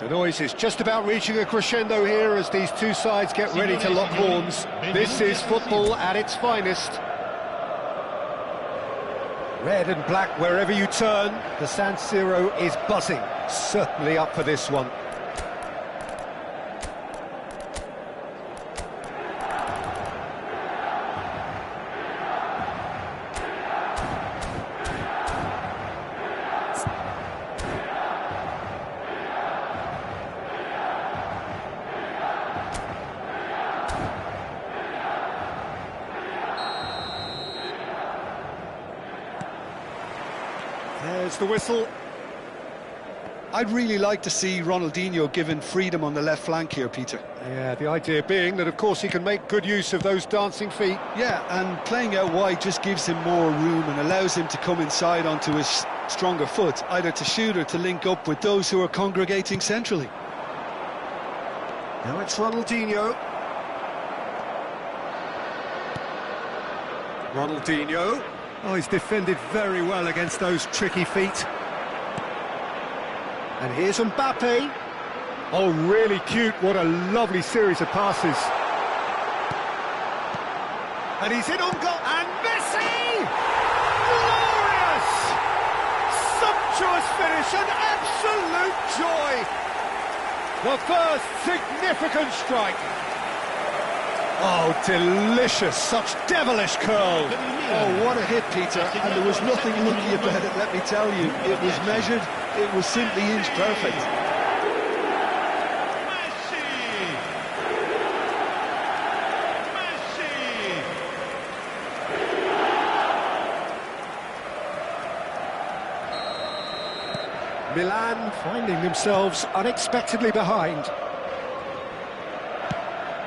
The noise is just about reaching a crescendo here as these two sides get ready to lock horns. This is football at its finest. Red and black wherever you turn. The San Siro is buzzing. Certainly up for this one. There's the whistle. I'd really like to see Ronaldinho given freedom on the left flank here, Peter. Yeah, the idea being that, of course, he can make good use of those dancing feet. Yeah, and playing out wide just gives him more room and allows him to come inside onto his stronger foot, either to shoot or to link up with those who are congregating centrally. Now it's Ronaldinho. Ronaldinho. Oh, he's defended very well against those tricky feet. And here's Mbappe. Oh, really cute. What a lovely series of passes. And he's in on goal. And Messi! Glorious! Sumptuous finish, an absolute joy. The first significant strike. Oh, delicious, such devilish curl. Oh, what a hit, Peter, and there was nothing lucky about it, let me tell you. It was measured, it was simply inch perfect. Milan finding themselves unexpectedly behind.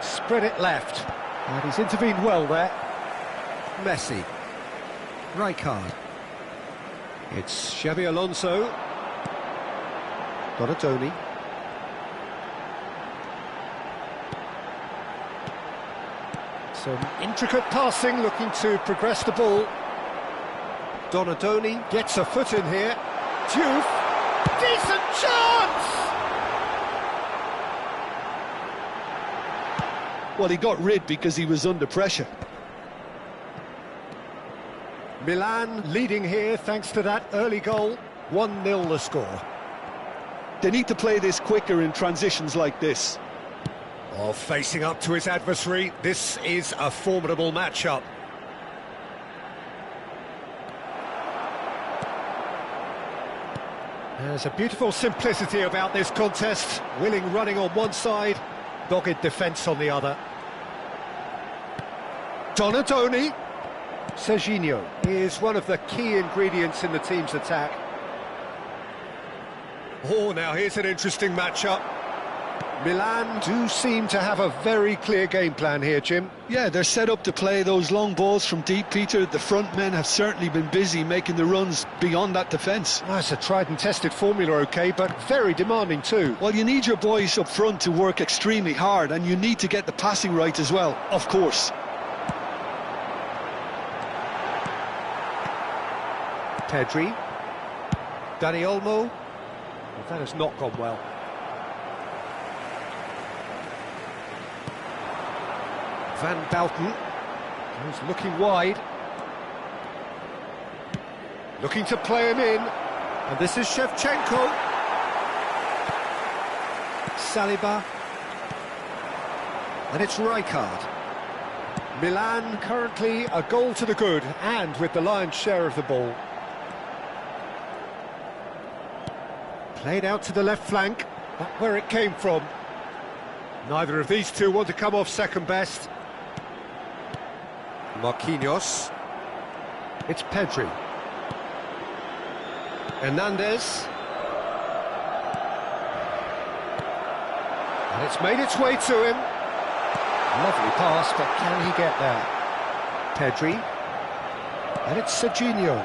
Spread it left, and he's intervened well there. Messi. Rijkaard. It's Xabi Alonso. Donatoni. Some intricate passing, looking to progress the ball. Donatoni gets a foot in here. Diouf. Decent chance! Well, he got rid because he was under pressure. Milan leading here thanks to that early goal. 1-0 the score. They need to play this quicker in transitions like this. Oh, facing up to his adversary, this is a formidable matchup. There's a beautiful simplicity about this contest. Willing running on one side, dogged defence on the other. Donatoni. Serginho is one of the key ingredients in the team's attack. Oh, now here's an interesting matchup. Milan do seem to have a very clear game plan here, Jim. Yeah, they're set up to play those long balls from deep, Peter. The front men have certainly been busy making the runs beyond that defence. Oh, it's a tried and tested formula, OK, but very demanding too. Well, you need your boys up front to work extremely hard, and you need to get the passing right as well, of course. Pedri. Dani Olmo. Well, that has not gone well. Van Bouten goes looking wide. Looking to play him in. And this is Shevchenko. Saliba. And it's Rijkaard. Milan currently a goal to the good and with the lion's share of the ball. Played out to the left flank, not where it came from. Neither of these two want to come off second best. Marquinhos. It's Pedri. Hernandez. And it's made its way to him. Lovely pass, but can he get there? Pedri. And it's Serginho.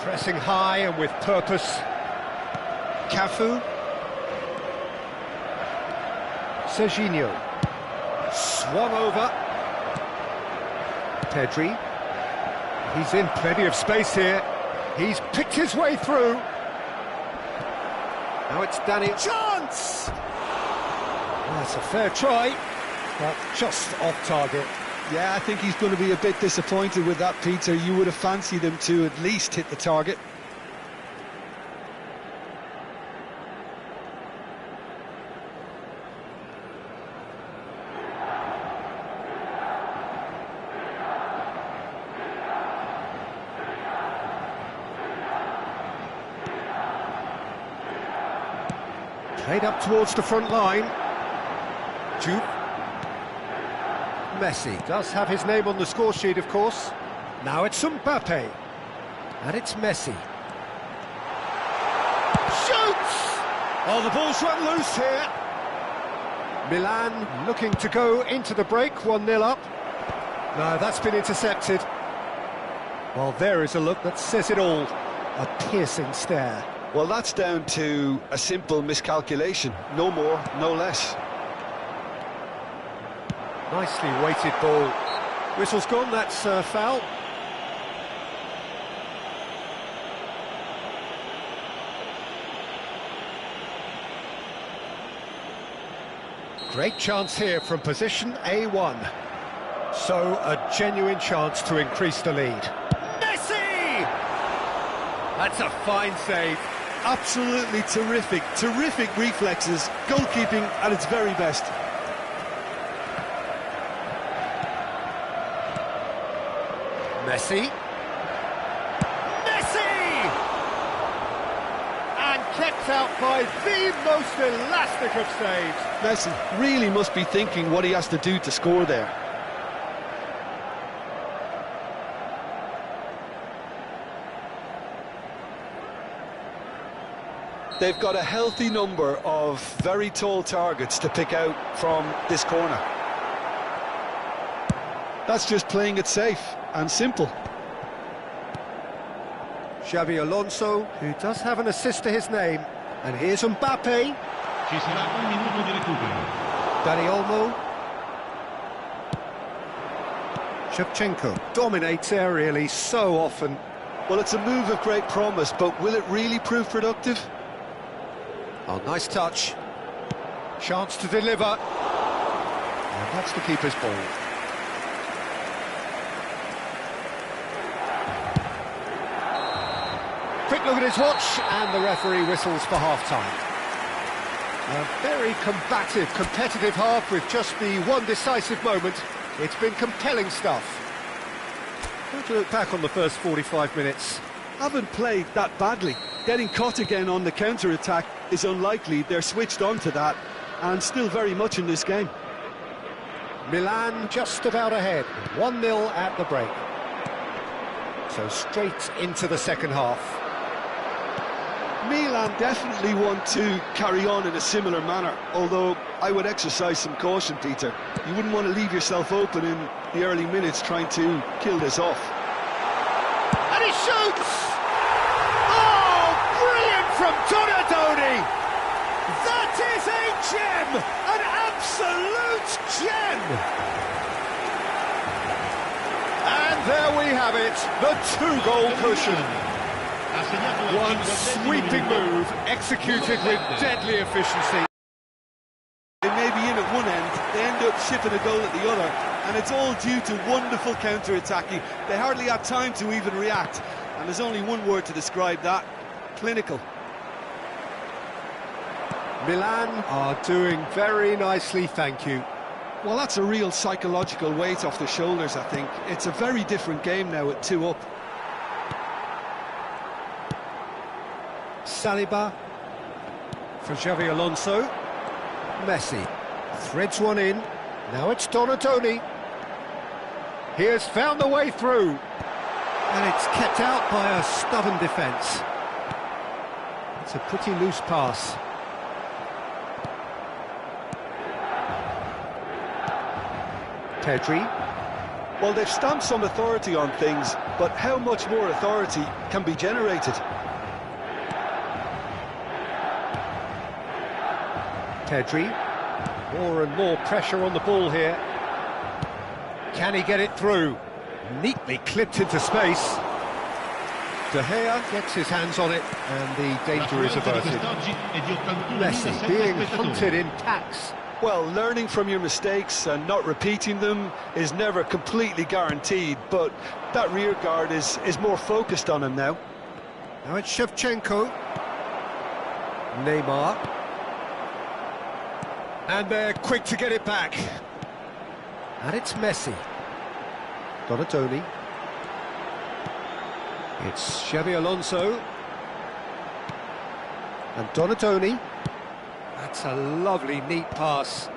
Pressing high and with purpose. Cafu. Serginho. Swung over. Pedri. He's in plenty of space here. He's picked his way through. Now it's Danny. Chance! Well, that's a fair try, but just off target. Yeah, I think he's going to be a bit disappointed with that, Peter. You would have fancied him to at least hit the target. Played up towards the front line. Jude. Messi does have his name on the score sheet, of course. Now it's Mbappe. And it's Messi. Shoots! Oh, the ball's run loose here. Milan looking to go into the break, 1-0 up. No, that's been intercepted. Well, there is a look that says it all. A piercing stare. Well, that's down to a simple miscalculation. No more, no less. Nicely weighted ball. Whistle's gone, that's foul. Great chance here from position A1. So, a genuine chance to increase the lead. Messi! That's a fine save. Absolutely terrific, terrific reflexes. Goalkeeping at its very best. Messi. Messi! And kept out by the most elastic of saves. Messi really must be thinking what he has to do to score there. They've got a healthy number of very tall targets to pick out from this corner. That's just playing it safe and simple. Xabi Alonso, who does have an assist to his name. And here's Mbappe. Dani Olmo. Shevchenko dominates aerially so often. Well, it's a move of great promise, but will it really prove productive? Oh, nice touch. Chance to deliver. And that's the keeper's ball. Quick look at his watch, and the referee whistles for half-time. A very combative, competitive half with just the one decisive moment. It's been compelling stuff. How do you look back on the first 45 minutes? Haven't played that badly. Getting caught again on the counter-attack is unlikely. They're switched on to that, and still very much in this game. Milan just about ahead, 1-0 at the break. So straight into the second half. Milan definitely want to carry on in a similar manner, although I would exercise some caution, Peter. You wouldn't want to leave yourself open in the early minutes trying to kill this off. And he shoots! Oh, brilliant from Donadoni! That is a gem! An absolute gem! And there we have it, the two-goal cushion. One sweeping move, executed with deadly efficiency. They may be in at one end, they end up shipping a goal at the other, and it's all due to wonderful counter-attacking. They hardly had time to even react, and there's only one word to describe that: clinical. Milan are doing very nicely, thank you. Well, that's a real psychological weight off their shoulders, I think. It's a very different game now at 2 up. Saliba for Xabi Alonso. Messi threads one in. Now it's Donadoni. He has found the way through. And it's kept out by a stubborn defence. It's a pretty loose pass. Pedri. Well, they've stamped some authority on things, but how much more authority can be generated? Pedri, more and more pressure on the ball here. Can he get it through? Neatly clipped into space. De Gea gets his hands on it, and the danger is averted. Messi being hunted in packs. Well, learning from your mistakes and not repeating them is never completely guaranteed, but that rear guard is more focused on him now. Now it's Shevchenko. Neymar. And they're quick to get it back. And it's Messi. Donatoni. It's Xabi Alonso. And Donatoni. That's a lovely, neat pass.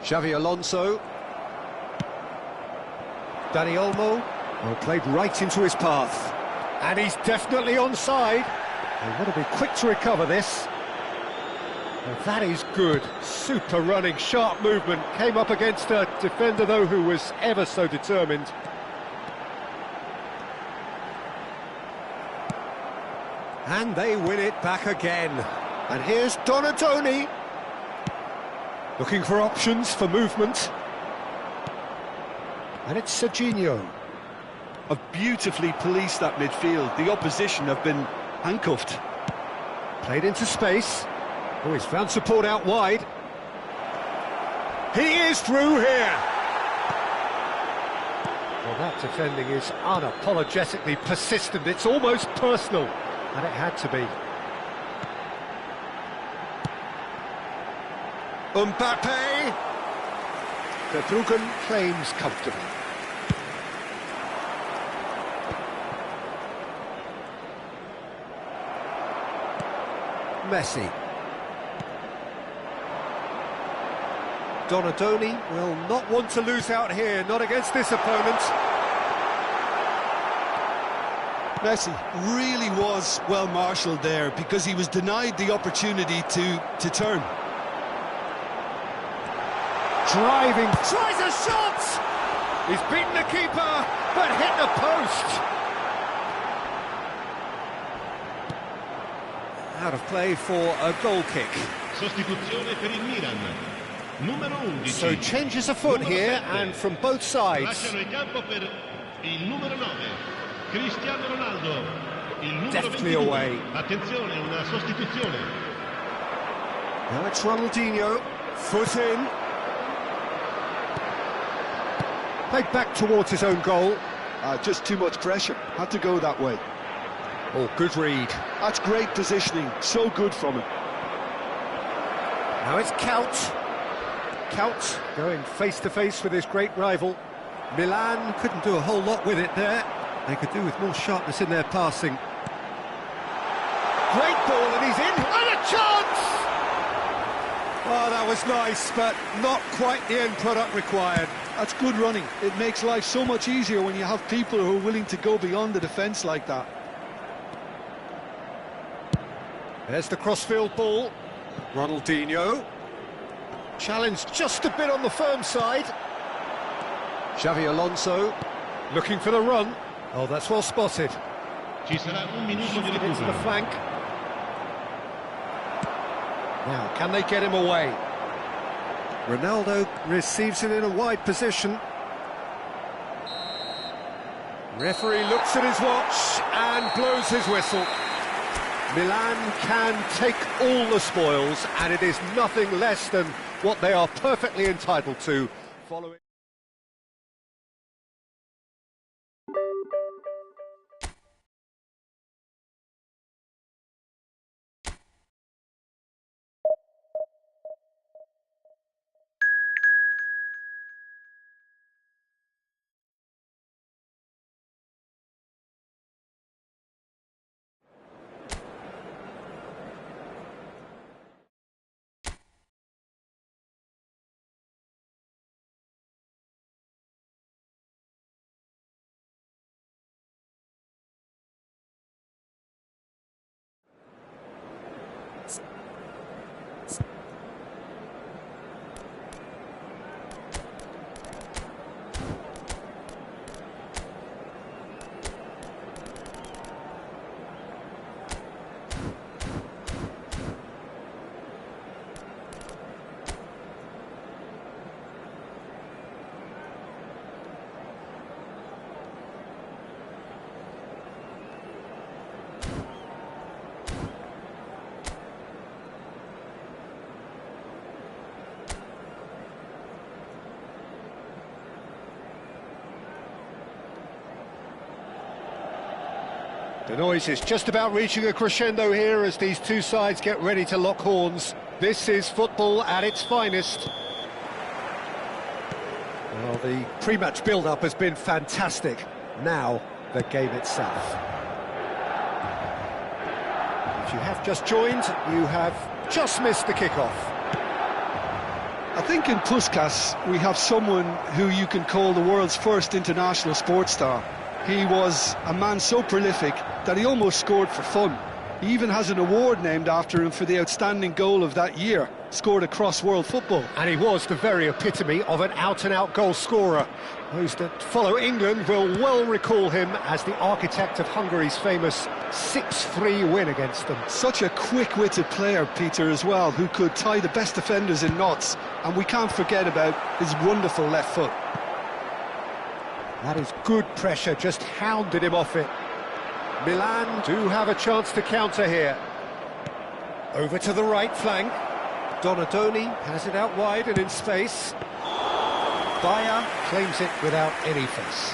Xabi Alonso. Dani Olmo. Well, played right into his path. And he's definitely onside. They want to be quick to recover this. Well, that is good. Super running, sharp movement. Came up against a defender, though, who was ever so determined. And they win it back again. And here's Donatoni. Looking for options for movement. And it's Serginho. Have beautifully policed that midfield. The opposition have been handcuffed. Played into space. Oh, he's found support out wide. He is through here. Well, that defending is unapologetically persistent. It's almost personal. And it had to be. Mbappe. Verbruggen claims comfortably. Messi. Donatoni will not want to lose out here, not against this opponent. Messi really was well marshalled there because he was denied the opportunity to turn. Driving, tries a shot! He's beaten the keeper, but hit the post! Out of play for a goal kick. Sostituzione per il Milan. Numero 11. So changes afoot here, and from both sides. Lasciano il campo per il numero 9. Cristiano Ronaldo. Il numero Deftly 22. away. Attenzione, una sostituzione. Now it's Ronaldinho. Foot in. Played back towards his own goal. Just too much pressure. Had to go that way. Oh, good read. That's great positioning. So good from him. Now it's Kaut. Kaut going face-to-face with his great rival. Milan couldn't do a whole lot with it there. They could do with more sharpness in their passing. Great ball, and he's in. And a chance! Oh, that was nice, but not quite the end product required. That's good running. It makes life so much easier when you have people who are willing to go beyond the defence like that. There's the crossfield ball. Ronaldinho. Challenged just a bit on the firm side. Xabi Alonso looking for the run. Oh, that's well spotted. Ci sarà un minuto di Into the recupero. flank. Now, can they get him away? Ronaldo receives it in a wide position. Referee looks at his watch and blows his whistle. Milan can take all the spoils, and it is nothing less than what they are perfectly entitled to following. The noise is just about reaching a crescendo here as these two sides get ready to lock horns. This is football at its finest. Well, the pre-match build-up has been fantastic. Now, the game itself. If you have just joined, you have just missed the kickoff. I think in Puskás we have someone who you can call the world's first international sports star. He was a man so prolific that he almost scored for fun. He even has an award named after him for the outstanding goal of that year, scored across world football. And he was the very epitome of an out-and-out goal scorer. Those that follow England will well recall him as the architect of Hungary's famous 6-3 win against them. Such a quick-witted player, Peter, as well, who could tie the best defenders in knots. And we can't forget about his wonderful left foot. That is good pressure, just hounded him off it. Milan do have a chance to counter here. Over to the right flank. Donadoni has it out wide and in space. Bayer claims it without any fuss.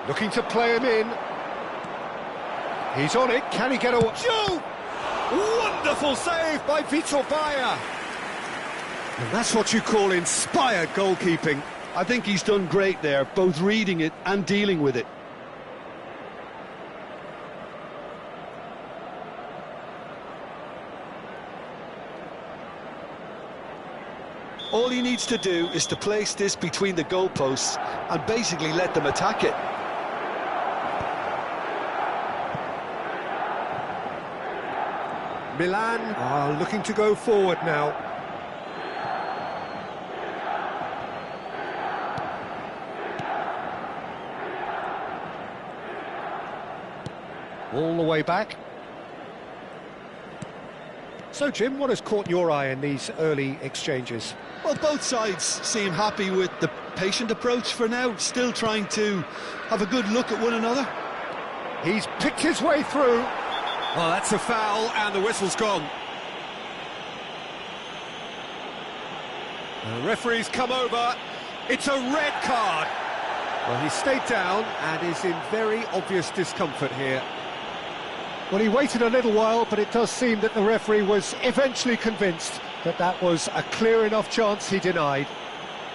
Looking to play him in. He's on it. Can he get away? Shoot! Wonderful save by Vitor Bayer. And that's what you call inspired goalkeeping. I think he's done great there, both reading it and dealing with it. All he needs to do is to place this between the goalposts and basically let them attack it. Milan are looking to go forward now. All the way back. So, Jim, what has caught your eye in these early exchanges? Well, both sides seem happy with the patient approach for now, still trying to have a good look at one another. He's picked his way through. Oh, that's a foul, and the whistle's gone. The referee's come over. It's a red card. Well, he stayed down and is in very obvious discomfort here. Well, he waited a little while, but it does seem that the referee was eventually convinced that that was a clear enough chance he denied.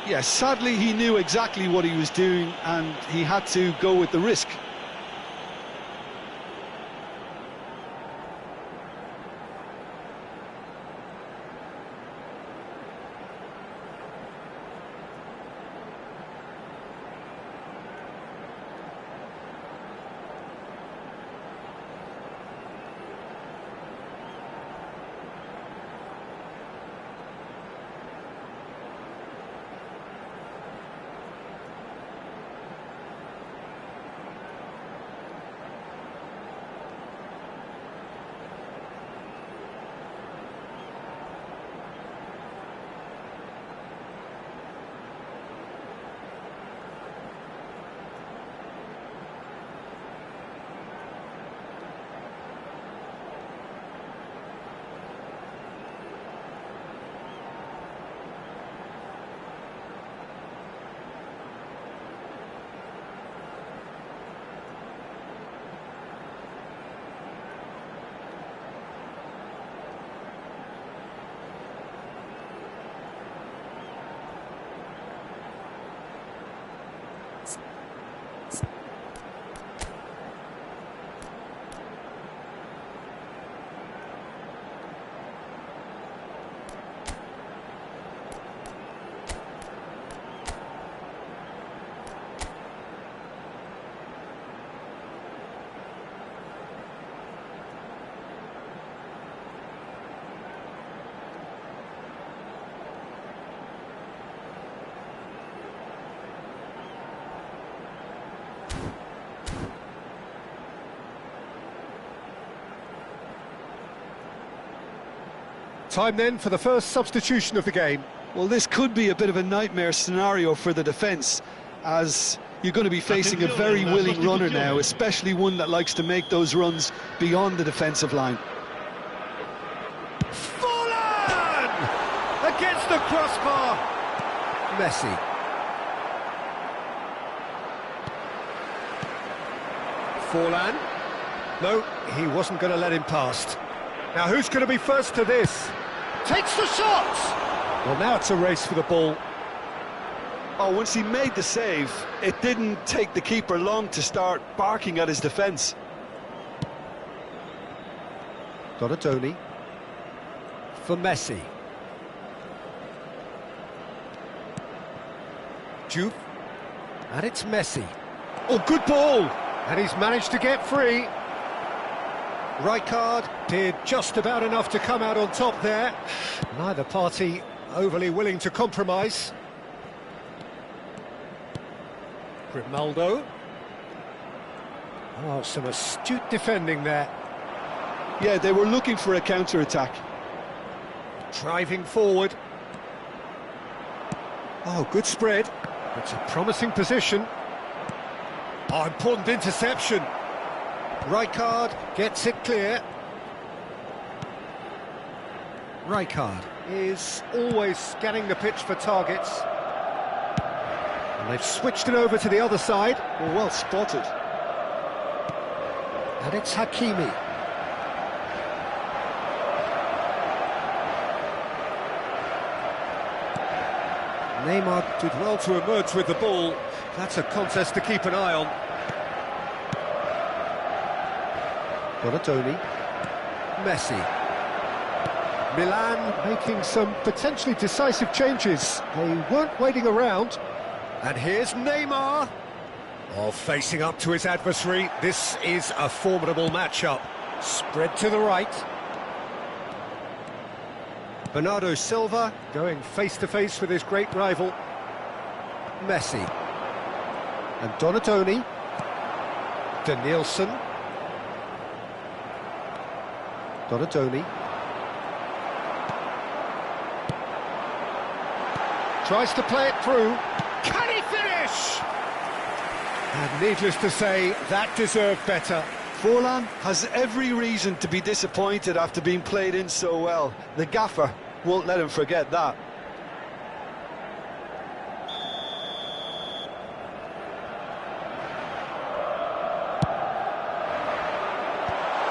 Yes, sadly he knew exactly what he was doing and he had to go with the risk. Time then for the first substitution of the game. Well, this could be a bit of a nightmare scenario for the defence, as You're going to be facing a very willing runner now, especially one that likes to make those runs beyond the defensive line. Fallen! Against the crossbar! Messi. Forlan. No, he wasn't going to let him past. Now who's going to be first to this? Takes the shot! Well, now it's a race for the ball. Oh, once he made the save, it didn't take the keeper long to start barking at his defence. Donatoni. For Messi. Juve. And it's Messi. Oh, good ball! And he's managed to get free. Rijkaard did just about enough to come out on top there. Neither party overly willing to compromise. Grimaldo. Oh, some astute defending there. Yeah, they were looking for a counter-attack. Driving forward. Oh, good spread. It's a promising position. Oh, important interception. Rijkaard gets it clear. Rijkaard is always scanning the pitch for targets. And they've switched it over to the other side. Well spotted. And it's Hakimi. Neymar did well to emerge with the ball. That's a contest to keep an eye on. Donatoni. Messi. Milan making some potentially decisive changes. They weren't waiting around. And here's Neymar. Oh, facing up to his adversary. This is a formidable matchup. Spread to the right. Bernardo Silva going face-to-face with his great rival. Messi. And Donatoni. Danielson. Donatoni. Tries to play it through. Can he finish? And needless to say, that deserved better. Forlan has every reason to be disappointed after being played in so well. The gaffer won't let him forget that.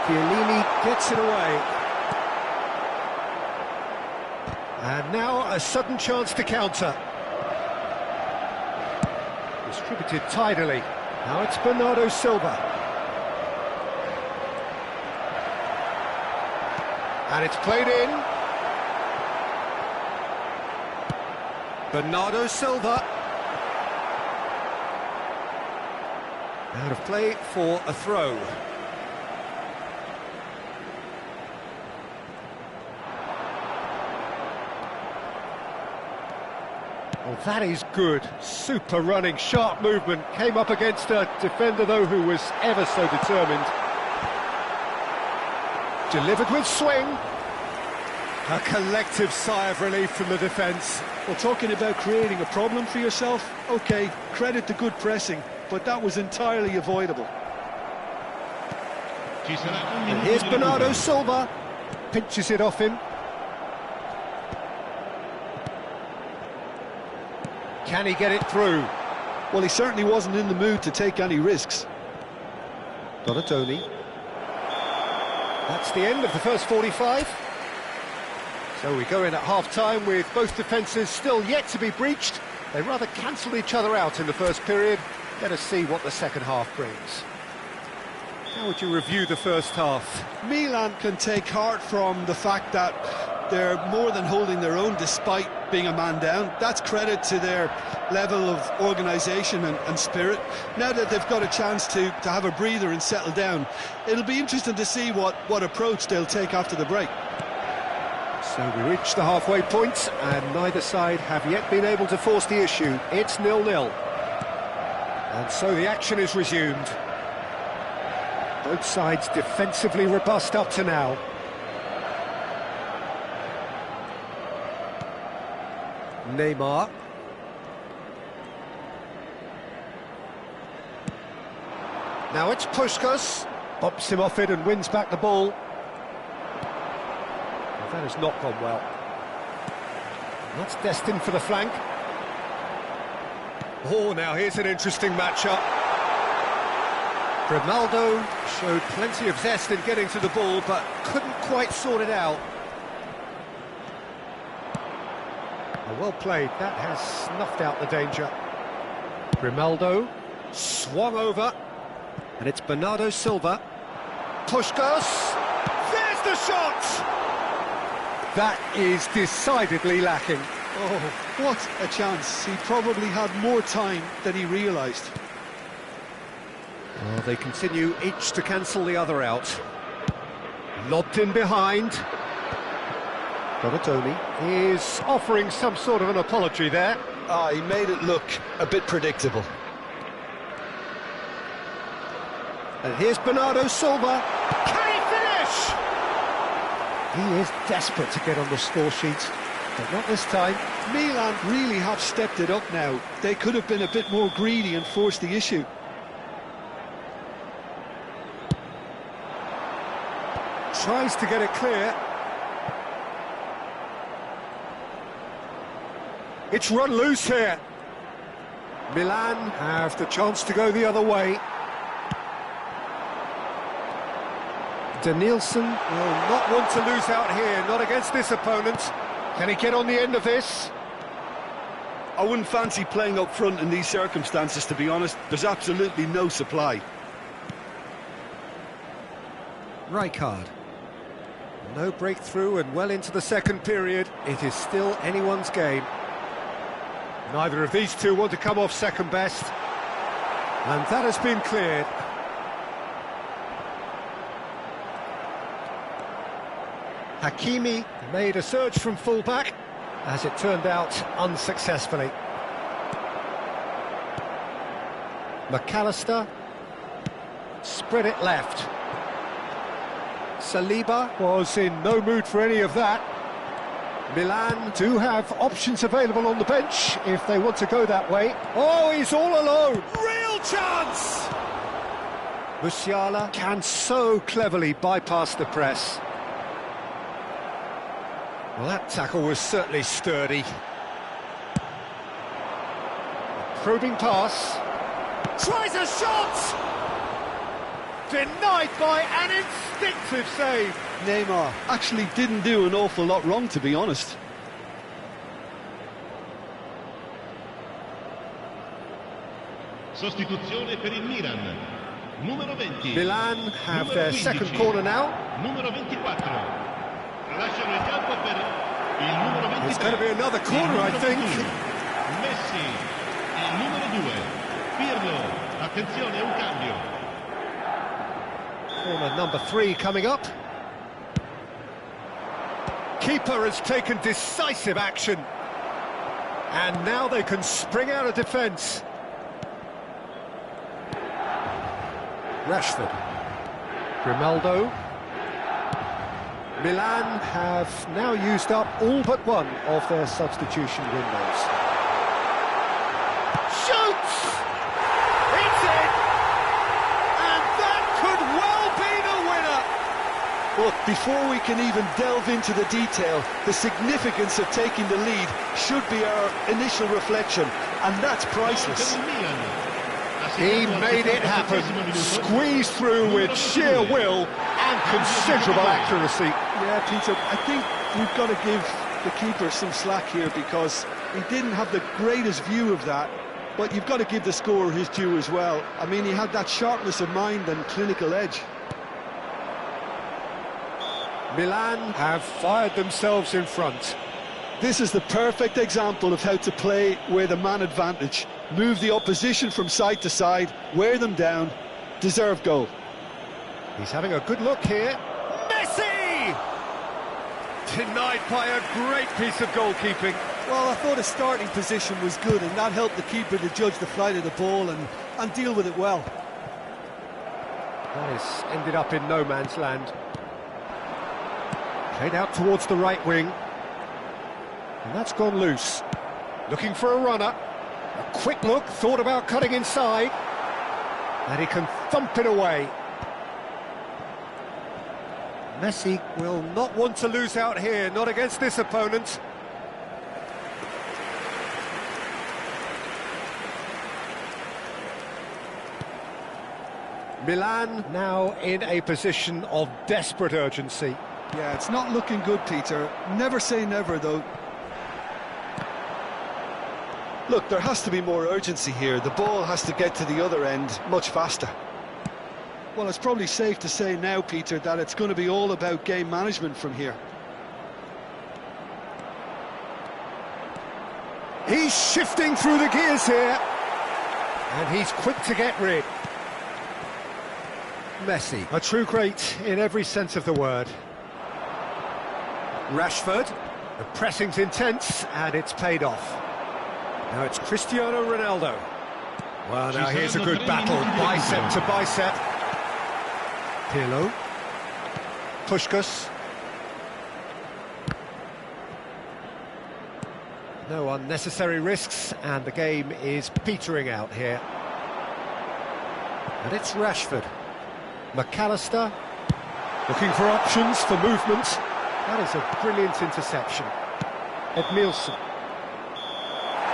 Chiellini gets it away. And now a sudden chance to counter. Distributed tidily. Now it's Bernardo Silva. And it's played in. Bernardo Silva. Out of play for a throw. Well, that is good. Super running, sharp movement. Came up against a defender, though, who was ever so determined. Delivered with swing. A collective sigh of relief from the defence. Well, talking about creating a problem for yourself, OK, credit to good pressing, but that was entirely avoidable. And here's Bernardo Silva. Pinches it off him. Can he get it through? Well, he certainly wasn't in the mood to take any risks. Donatoni. That's the end of the first 45. So we go in at half-time with both defences still yet to be breached. They rather cancelled each other out in the first period. Let us see what the second half brings. How would you review the first half? Milan can take heart from the fact that they're more than holding their own despite being a man down. That's credit to their level of organisation and spirit. Now that they've got a chance to have a breather and settle down, it'll be interesting to see what approach they'll take after the break. So we reach the halfway point, and neither side have yet been able to force the issue. It's 0-0. And so the action is resumed. Both sides defensively robust up to now. Neymar. Now it's Puskás. Bops him off it and wins back the ball. Well, that has not gone well. That's destined for the flank. Oh, now here's an interesting matchup. Grimaldo showed plenty of zest in getting to the ball, but couldn't quite sort it out. Well played, that has snuffed out the danger. Grimaldo swung over, and it's Bernardo Silva. Puskás, there's the shot! That is decidedly lacking. Oh, what a chance. He probably had more time than he realised. Well, they continue each to cancel the other out. Lobbed in behind. Donatoni is offering some sort of an apology there. He made it look a bit predictable. And here's Bernardo Silva. Can he finish? He is desperate to get on the score sheet, but not this time. Milan really have stepped it up now. They could have been a bit more greedy and forced the issue. Tries to get it clear. It's run loose here. Milan have the chance to go the other way. Danielson will not want to lose out here, not against this opponent. Can he get on the end of this? I wouldn't fancy playing up front in these circumstances, to be honest. There's absolutely no supply. Rijkaard. No breakthrough and well into the second period. It is still anyone's game. Neither of these two want to come off second best. And that has been cleared. Hakimi made a surge from full-back, as it turned out unsuccessfully. McAllister spread it left. Saliba was in no mood for any of that. Milan do have options available on the bench if they want to go that way. Oh, he's all alone! Real chance! Musiala can so cleverly bypass the press. Well, that tackle was certainly sturdy. Probing pass. Tries a shot! Denied by an instinctive save. Neymar actually didn't do an awful lot wrong, to be honest. Sostituzione per il Milan. Numero 20. Milan have Numero their 15. second corner now. Numero 24. Lasciano il campo per il numero 23. It's going to be another corner, I think. Messi, il numero 2. Pirlo, attenzione, un cambio. Corner number 3 coming up. Keeper has taken decisive action. And now they can spring out of defence. Rashford. Grimaldo. Milan have now used up all but one of their substitution windows. Shoots! It's in! And that could well be the winner! Look, before we can even delve into the detail, the significance of taking the lead should be our initial reflection, and that's priceless. He made it happen, squeezed through with sheer will and considerable accuracy. Yeah, Peter, I think we've got to give the keeper some slack here because he didn't have the greatest view of that, but you've got to give the scorer his due as well. I mean, he had that sharpness of mind and clinical edge. Milan have fired themselves in front. This is the perfect example of how to play with a man advantage. Move the opposition from side to side, wear them down, deserve goal. He's having a good look here. Messi! Denied by a great piece of goalkeeping. Well, I thought his starting position was good, and that helped the keeper to judge the flight of the ball and deal with it well. That has ended up in no man's land. Played out towards the right wing. And that's gone loose. Looking for a runner. A quick look, thought about cutting inside. And he can thump it away. Messi will not want to lose out here, not against this opponent. Milan now in a position of desperate urgency. Yeah, it's not looking good, Peter. Never say never, though. Look, there has to be more urgency here. The ball has to get to the other end much faster. Well, it's probably safe to say now, Peter, that it's going to be all about game management from here. He's shifting through the gears here. And he's quick to get rid. Messi, a true great in every sense of the word. Rashford, the pressing's intense and it's paid off. Now it's Cristiano Ronaldo. Well, now here's a good battle, bicep to bicep. Pirlo. Puskás. No unnecessary risks and the game is petering out here. And it's Rashford. McAllister, looking for options for movement. That is a brilliant interception. Edmilson.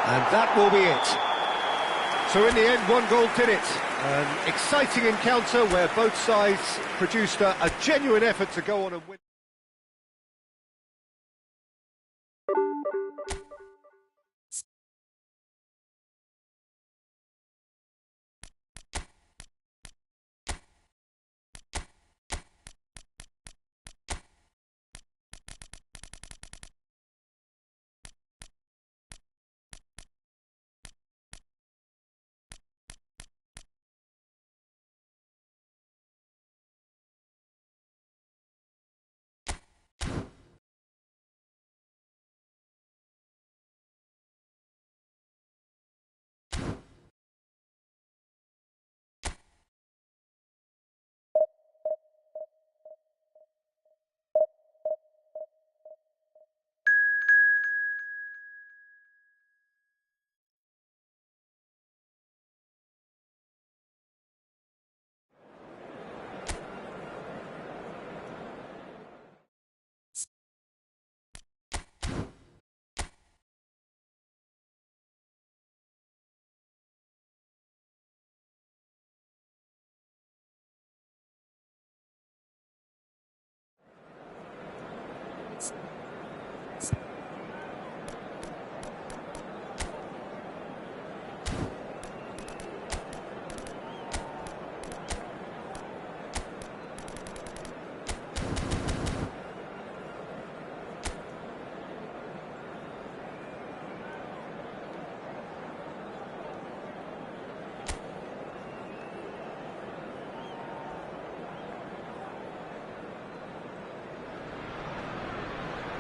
And that will be it. So in the end, one goal did it. An exciting encounter where both sides produced a genuine effort to go on and win.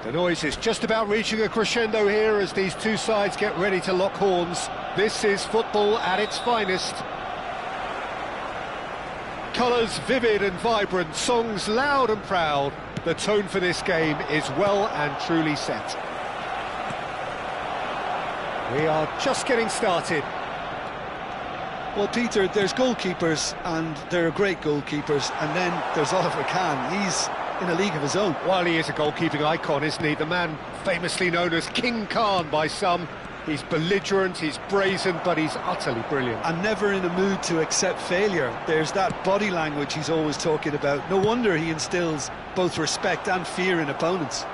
The noise is just about reaching a crescendo here as these two sides get ready to lock horns. This is football at its finest. Colours vivid and vibrant, songs loud and proud. The tone for this game is well and truly set. We are just getting started. Well, Peter, there's goalkeepers, and there are great goalkeepers, and then there's Oliver Kahn. He's in a league of his own. While he is a goalkeeping icon, isn't he? The man famously known as King Khan by some. He's belligerent, he's brazen, but he's utterly brilliant. And never in a mood to accept failure. There's that body language he's always talking about. No wonder he instills both respect and fear in opponents.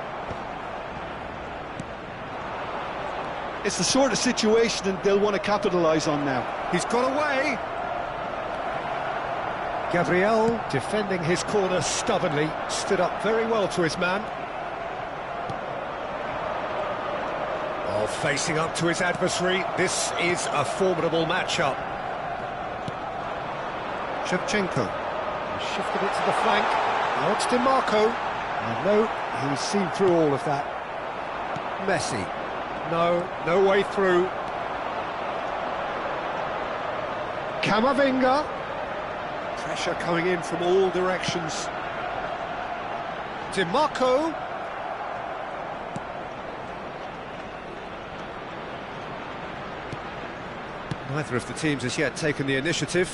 It's the sort of situation that they'll want to capitalise on now. He's got away. Gabriel, defending his corner stubbornly, stood up very well to his man. Oh, facing up to his adversary, this is a formidable matchup. Shevchenko, he shifted it to the flank. Now it's DiMarco. And no, he's seen through all of that. Messi, no way through. Camavinga. Pressure coming in from all directions. DiMarco. Neither of the teams has yet taken the initiative.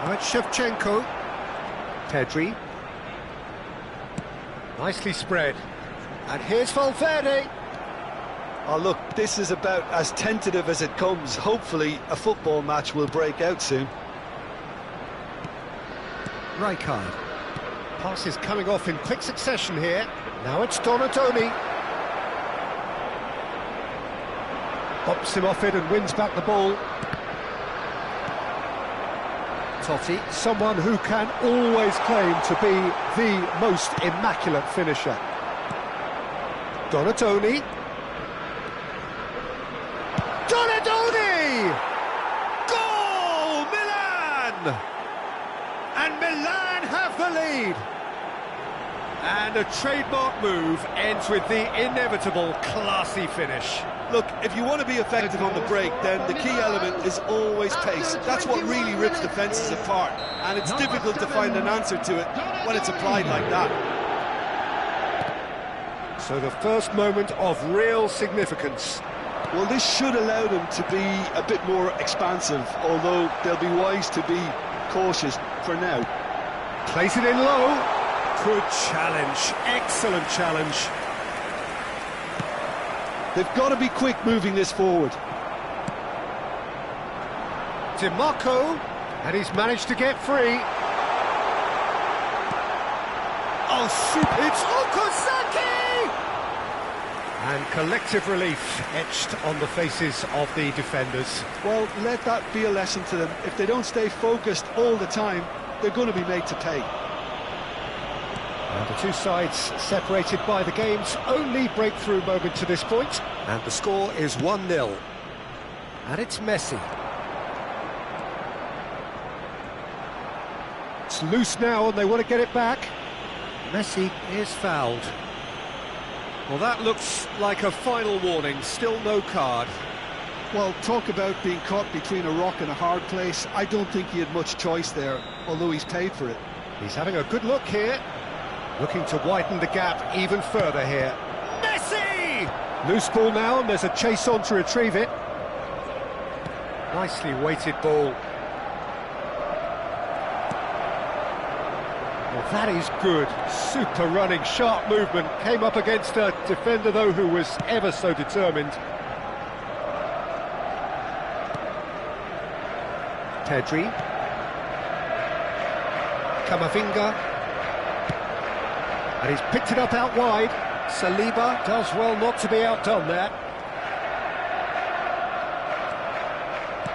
Now it's Shevchenko. Pedri. Nicely spread. And here's Valverde. Oh, look, this is about as tentative as it comes. Hopefully, a football match will break out soon. Rijkaard. Pass is coming off in quick succession here. Now it's Donadoni. Bops him off it and wins back the ball. Totti, someone who can always claim to be the most immaculate finisher. Donadoni. Donadoni! Goal! Milan! And Milan have the lead. And a trademark move ends with the inevitable classy finish. Look, if you want to be effective on the break, then the key element is always pace. That's what really rips defences apart, and it's difficult to find an answer to it when it's applied like that. So the first moment of real significance. Well, this should allow them to be a bit more expansive, although they'll be wise to be cautious for now. Plays it in low. Good challenge, excellent challenge. They've got to be quick moving this forward. DiMarco, and he's managed to get free. Oh, super! It's Okazaki! And collective relief etched on the faces of the defenders. Well, let that be a lesson to them. If they don't stay focused all the time, they're going to be made to pay. And the two sides separated by the game's only breakthrough moment to this point. And the score is 1-0. And it's Messi. It's loose now and they want to get it back. Messi is fouled. Well, that looks like a final warning. Still no card. Well, talk about being caught between a rock and a hard place. I don't think he had much choice there, although he's paid for it. He's having a good look here. Looking to widen the gap even further here. Messi! Loose ball now, and there's a chase on to retrieve it. Nicely weighted ball. Well, that is good. Super running, sharp movement. Came up against a defender, though, who was ever so determined. Pedri. Camavinga. And he's picked it up out wide. Saliba does well not to be outdone there.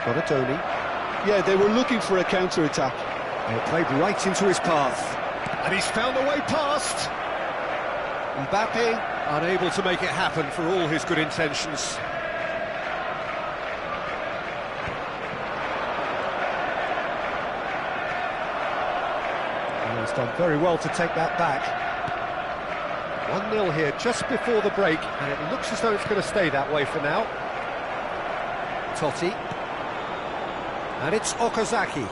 Donadoni. Yeah, they were looking for a counter-attack. It played right into his path. And he's found a way past. Mbappe unable to make it happen for all his good intentions. And he's done very well to take that back. 1-0 here just before the break, and it looks as though it's going to stay that way for now. Totti. And it's Okazaki.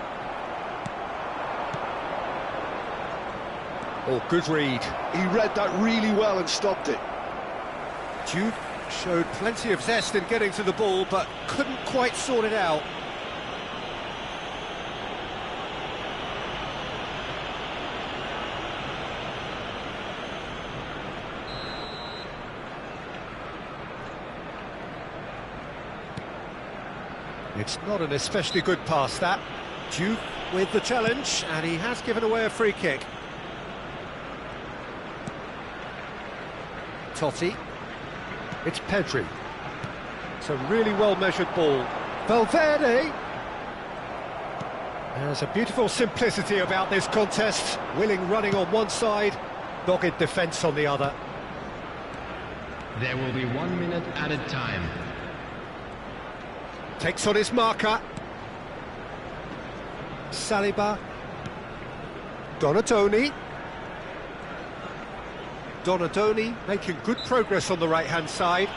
Oh, good read. He read that really well and stopped it. Duke showed plenty of zest in getting to the ball, but couldn't quite sort it out. It's not an especially good pass, that. Duke with the challenge, and he has given away a free kick. Totti. It's Pedri. It's a really well-measured ball. Valverde! There's a beautiful simplicity about this contest. Willing running on one side, dogged defence on the other. There will be 1 minute added time. Takes on his marker. Saliba. Donadoni. Donadoni making good progress on the right-hand side.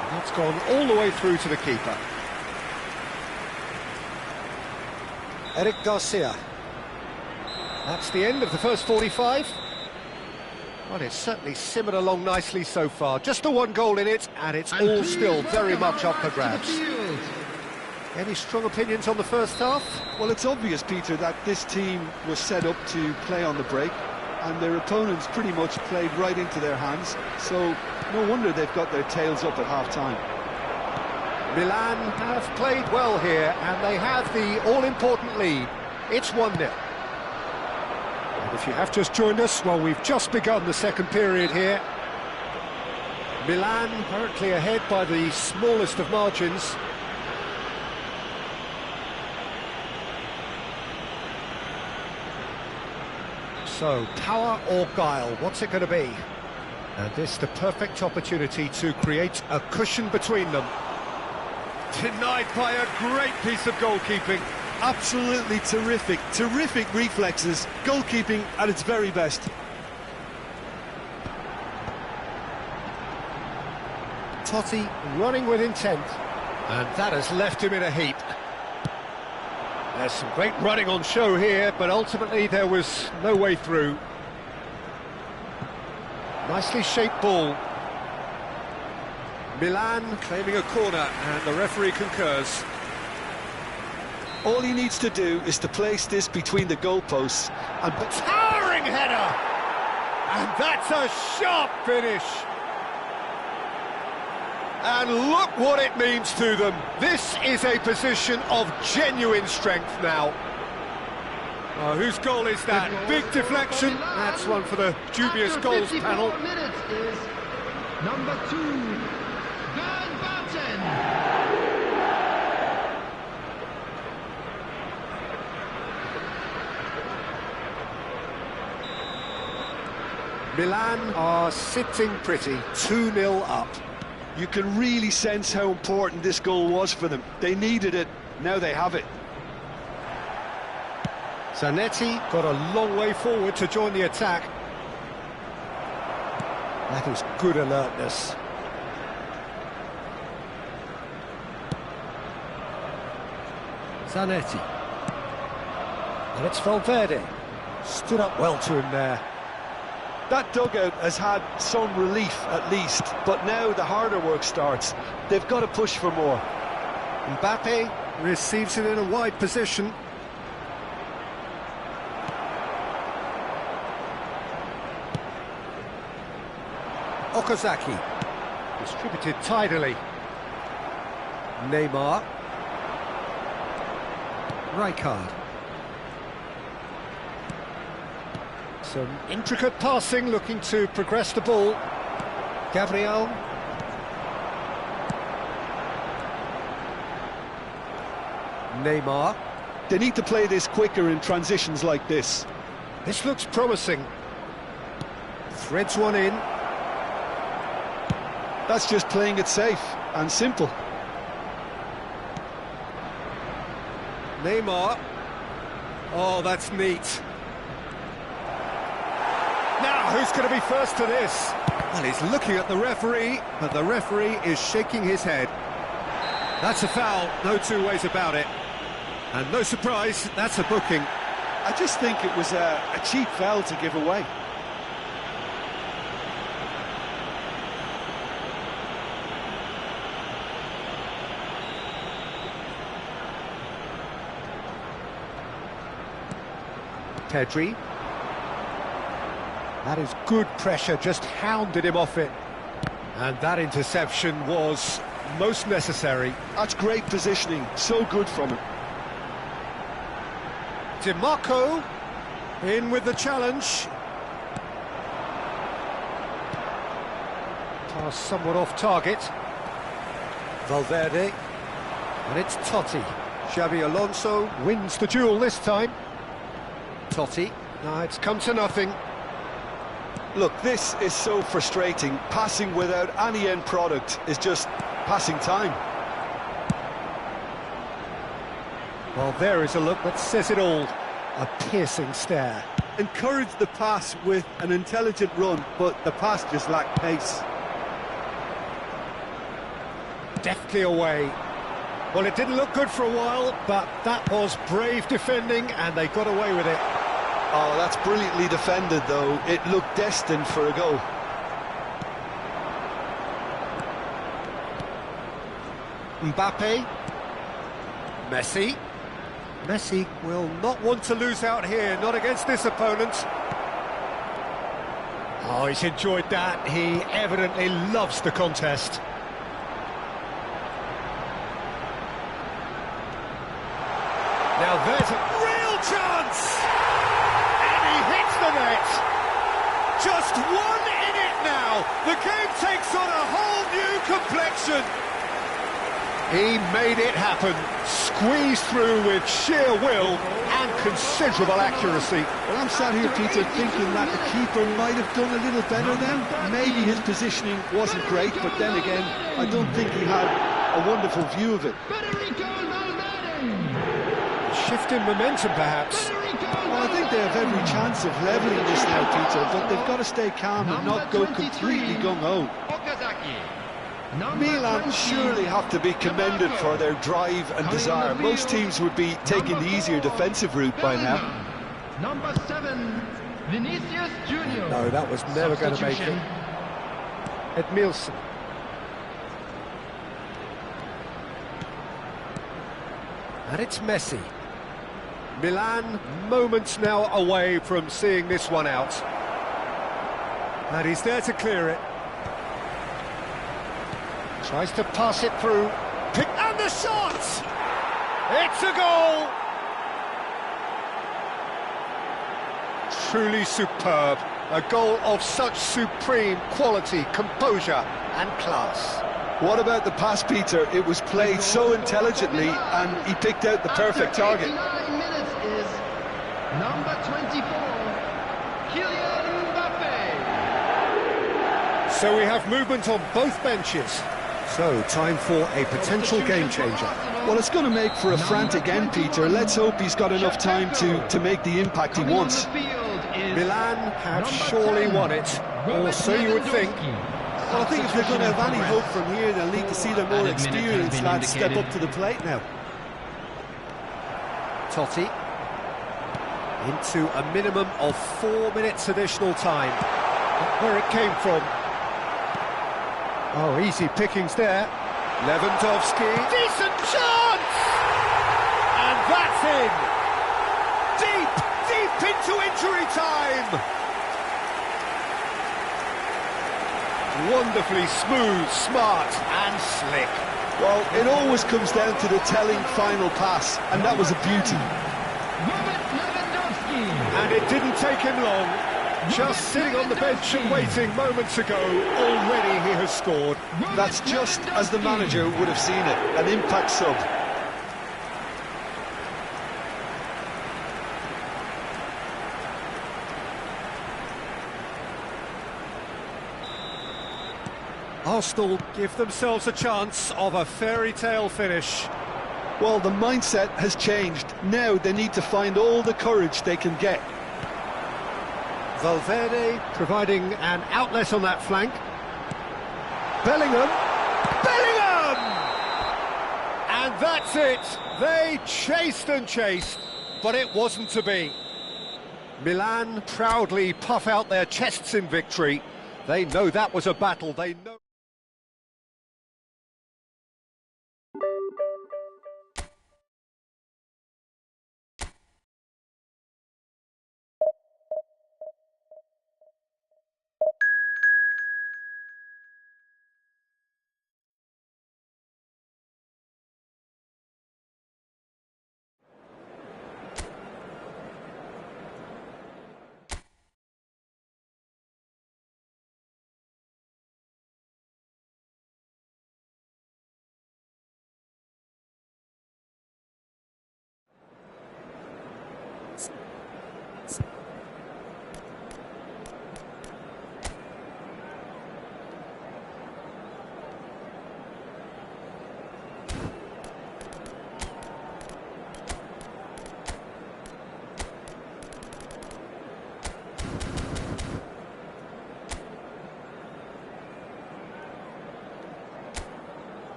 And that's gone all the way through to the keeper. Eric Garcia. That's the end of the first 45. Well, it's certainly simmered along nicely so far. Just the one goal in it, and it's all still very much up for grabs. Any strong opinions on the first half? Well, it's obvious, Peter, that this team was set up to play on the break, and their opponents pretty much played right into their hands, so no wonder they've got their tails up at half-time. Milan have played well here, and they have the all-important lead. It's 1-0. And if you have just joined us, well, we've just begun the second period here. Milan currently ahead by the smallest of margins. So, power or guile, what's it going to be? And this the perfect opportunity to create a cushion between them. Denied by a great piece of goalkeeping. Absolutely terrific, terrific reflexes, goalkeeping at its very best. Totti running with intent, and that has left him in a heap. There's some great running on show here, but ultimately there was no way through. Nicely shaped ball. Milan claiming a corner, and the referee concurs. All he needs to do is to place this between the goalposts and... Towering header! And that's a sharp finish! And look what it means to them. This is a position of genuine strength now. Oh, whose goal is that? Big deflection. That's one for the dubious goals panel. Minutes is number 2, Van Baten. Milan are sitting pretty, 2-0 up. You can really sense how important this goal was for them. They needed it, now they have it. Zanetti got a long way forward to join the attack. That is good alertness. Zanetti. And it's Valverde. Stood up well to him there. That dugout has had some relief at least, but now the harder work starts. They've got to push for more. Mbappe receives it in a wide position. Okazaki. Distributed tidily. Neymar. Rijkaard. Some intricate passing, looking to progress the ball. Gabriel. Neymar. They need to play this quicker in transitions like this. This looks promising. Threads one in. That's just playing it safe and simple. Neymar. Oh, that's neat. Now, who's going to be first to this? Well, he's looking at the referee, but the referee is shaking his head. That's a foul, no two ways about it. And no surprise, that's a booking. I just think it was a cheap foul to give away. Pedri. That is good pressure, just hounded him off it. And that interception was most necessary. That's great positioning, so good from him. DiMarco in with the challenge. Pass somewhat off target. Valverde. And it's Totti. Xabi Alonso wins the duel this time. Totti. Now it's come to nothing. Look, this is so frustrating. Passing without any end product is just passing time. Well, there is a look that says it all. A piercing stare. Encourage the pass with an intelligent run, but the pass just lacked pace. Deftly away. Well, it didn't look good for a while, but that was brave defending, and they got away with it. Oh, that's brilliantly defended, though. It looked destined for a goal. Mbappe. Messi. Messi will not want to lose out here, not against this opponent. Oh, he's enjoyed that. He evidently loves the contest. Now there's a real chance! And he hits the net! Just 1 in it now! The game takes on a whole new complexion! He made it happen, squeezed through with sheer will and considerable accuracy. Well, I'm sat here, Peter, thinking that the keeper might have done a little better then. Maybe his positioning wasn't great, but then again, I don't think he had a wonderful view of it. Shifting momentum, perhaps. Well, I think they have every chance of levelling this now, Peter, but they've got to stay calm and not go completely gung-ho. Milan surely have to be commended for their drive and desire. Most teams would be taking the easier defensive route by now. Number 7, Vinicius Junior. No, that was never going to make it. Edmilson. And it's Messi. Milan moments now away from seeing this one out. And he's there to clear it. Tries to pass it through. And the shot! It's a goal! Truly superb. A goal of such supreme quality, composure and class. What about the pass, Peter? It was played so intelligently and he picked out the perfect target. 9 minutes is number 24, Kylian Mbappe. So we have movement on both benches. So, time for a potential game changer. Well, it's going to make for a frantic end, Peter. Let's hope he's got enough time to make the impact he wants. Milan have surely won it, or so you would think. Well, I think if they're going to have any hope from here, they'll need to see their more experienced lads step up to the plate now. Totti into a minimum of 4 minutes additional time. Where it came from. Oh, easy pickings there. Lewandowski. Decent chance! And that's in! Deep into injury time! Wonderfully smooth, smart and slick. Well, it always comes down to the telling final pass, and that was a beauty. And it didn't take him long. Just sitting on the bench and waiting moments ago, already he has scored. That's just as the manager would have seen it, an impact sub. Arsenal give themselves a chance of a fairy tale finish. Well, the mindset has changed. Now they need to find all the courage they can get. Valverde providing an outlet on that flank. Bellingham! And that's it! They chased and chased, but it wasn't to be. Milan proudly puff out their chests in victory. They know that was a battle, they know...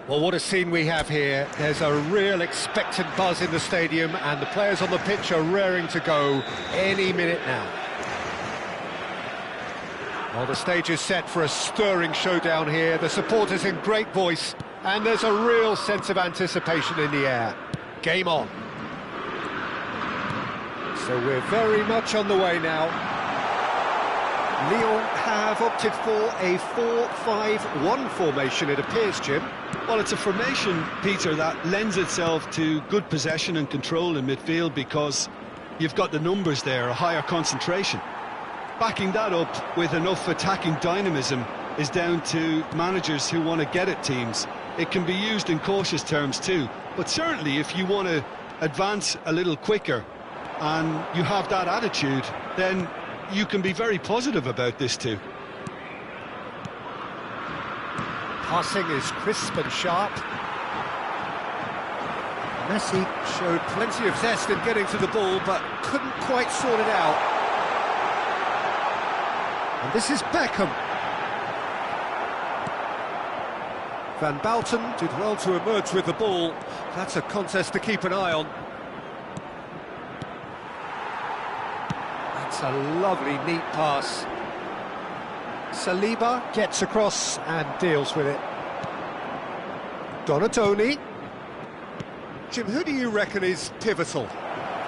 Well, what a scene we have here. There's a real expectant buzz in the stadium, and the players on the pitch are raring to go any minute now. Well, the stage is set for a stirring showdown here. The supporters in great voice, and there's a real sense of anticipation in the air. Game on. So we're very much on the way now. Lyon have opted for a 4-5-1 formation, it appears, Jim. Well, it's a formation, Peter, that lends itself to good possession and control in midfield because you've got the numbers there, a higher concentration. Backing that up with enough attacking dynamism is down to managers who want to get at teams. It can be used in cautious terms too, but certainly if you want to advance a little quicker and you have that attitude, then you can be very positive about this too. Passing is crisp and sharp. Messi showed plenty of zest in getting to the ball, but couldn't quite sort it out. And this is Beckham. Van Bouten did well to emerge with the ball. That's a contest to keep an eye on. That's a lovely, neat pass. Saliba gets across and deals with it. Donatoni. Jim, who do you reckon is pivotal?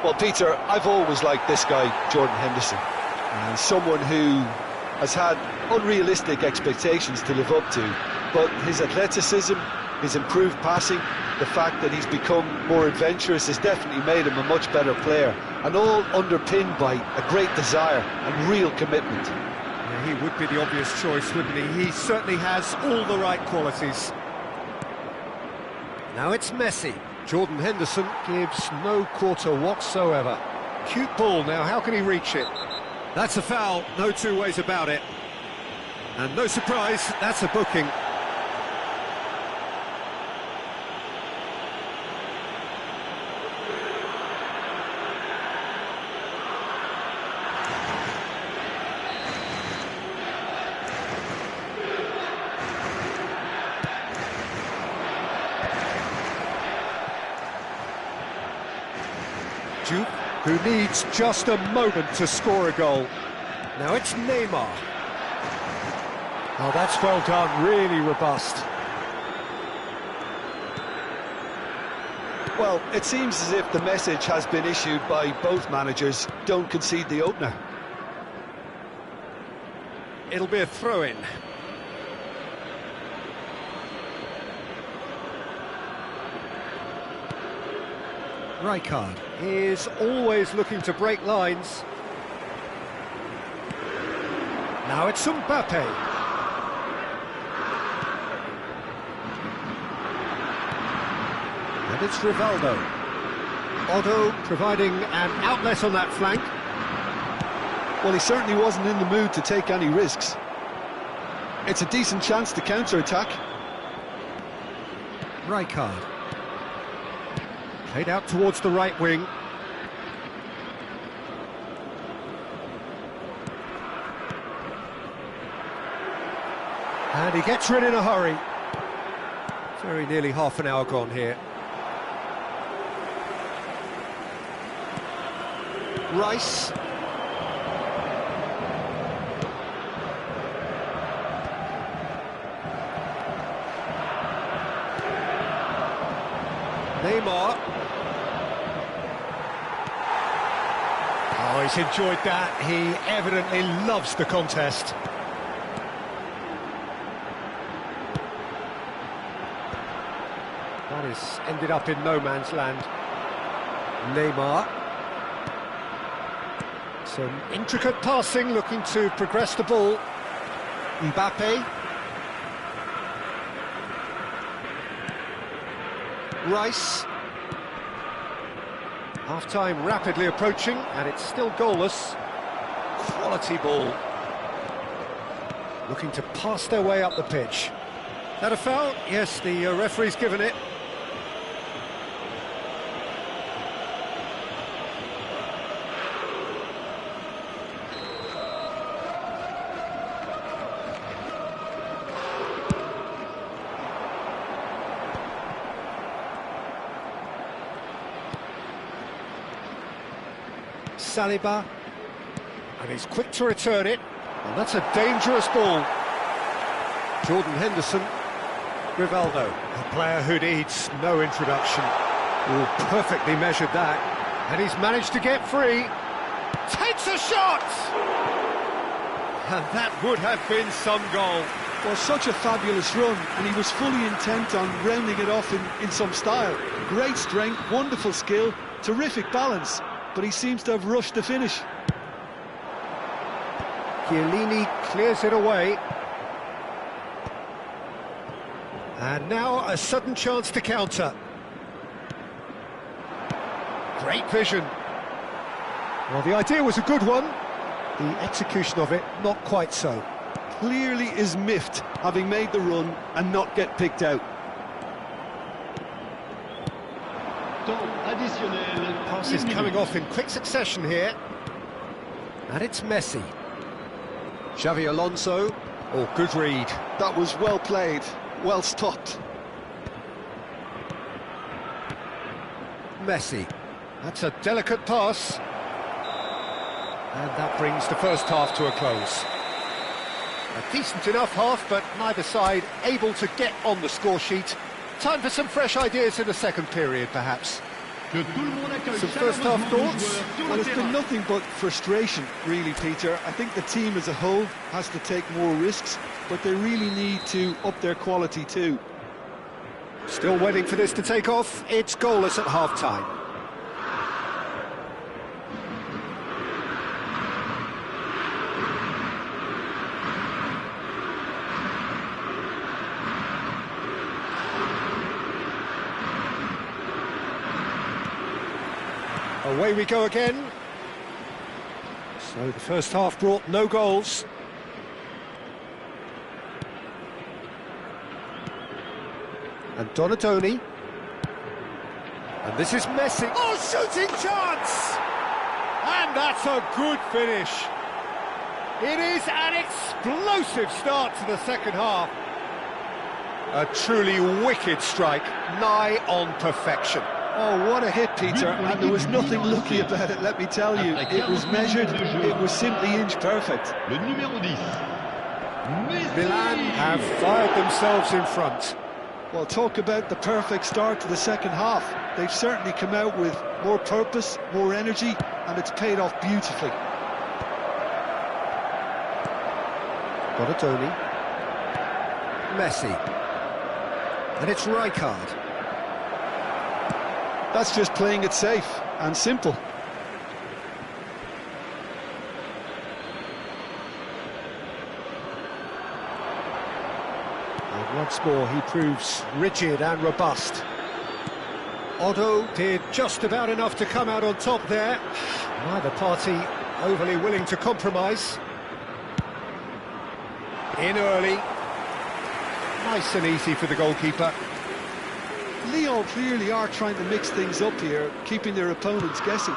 Well, Peter, I've always liked this guy, Jordan Henderson. And someone who has had unrealistic expectations to live up to. But his athleticism, his improved passing, the fact that he's become more adventurous has definitely made him a much better player. And all underpinned by a great desire and real commitment. Yeah, he would be the obvious choice, wouldn't he? He certainly has all the right qualities. Now it's Messi. Jordan Henderson gives no quarter whatsoever. Cute ball now, how can he reach it? That's a foul, no two ways about it. And no surprise, that's a booking. Duke, who needs just a moment to score a goal. Now it's Neymar. Oh, that's well done, really robust. Well, it seems as if the message has been issued by both managers: don't concede the opener. It'll be a throw-in. Rijkaard is always looking to break lines. Now it's Mbappe. And it's Rivaldo. Otto providing an outlet on that flank. Well, he certainly wasn't in the mood to take any risks. It's a decent chance to counter-attack. Rijkaard. Played out towards the right wing. And he gets rid in a hurry. Very nearly half an hour gone here. Rice. Neymar. Oh, he's enjoyed that. He evidently loves the contest. That has ended up in no man's land. Neymar. Some intricate passing, looking to progress the ball. Mbappe. Rice. Half-time rapidly approaching, and it's still goalless. Quality ball. Looking to pass their way up the pitch. Is that a foul? Yes, the referee's given it. Selamat, and he's quick to return it, and that's a dangerous ball. Jordan Henderson, Rivaldo, a player who needs no introduction. Oh, perfectly measured that, and he's managed to get free. Takes a shot! And that would have been some goal. Well, such a fabulous run, and he was fully intent on rounding it off in some style. Great strength, wonderful skill, terrific balance, but he seems to have rushed the finish. Chiellini clears it away. And now a sudden chance to counter. Great vision. Well, the idea was a good one. The execution of it, not quite so. Clearly is miffed, having made the run and not get picked out. Pass is coming off in quick succession here. And it's Messi. Xavi Alonso. Oh, good read. That was well played, well stopped. Messi. That's a delicate pass. And that brings the first half to a close. A decent enough half, but neither side able to get on the score sheet. Time for some fresh ideas in the second period, perhaps. Some first half thoughts? Well, it's been nothing but frustration, really, Peter. I think the team as a whole has to take more risks, but they really need to up their quality too. Still waiting for this to take off. It's goalless at half-time. Away we go again. So the first half brought no goals. And Donadoni. And this is Messi. Oh, shooting chance! And that's a good finish. It is an explosive start to the second half. A truly wicked strike, nigh on perfection. Oh, what a hit, Peter, and there was nothing lucky about it, let me tell you. It was measured, it was simply inch perfect. Milan have fired themselves in front. Well, talk about the perfect start to the second half. They've certainly come out with more purpose, more energy, and it's paid off beautifully. Donadoni. Messi. And it's Rijkaard. That's just playing it safe and simple. And once more he proves rigid and robust. Otto did just about enough to come out on top there. Neither party overly willing to compromise. In early. Nice and easy for the goalkeeper. Lyon clearly are trying to mix things up here, keeping their opponents guessing.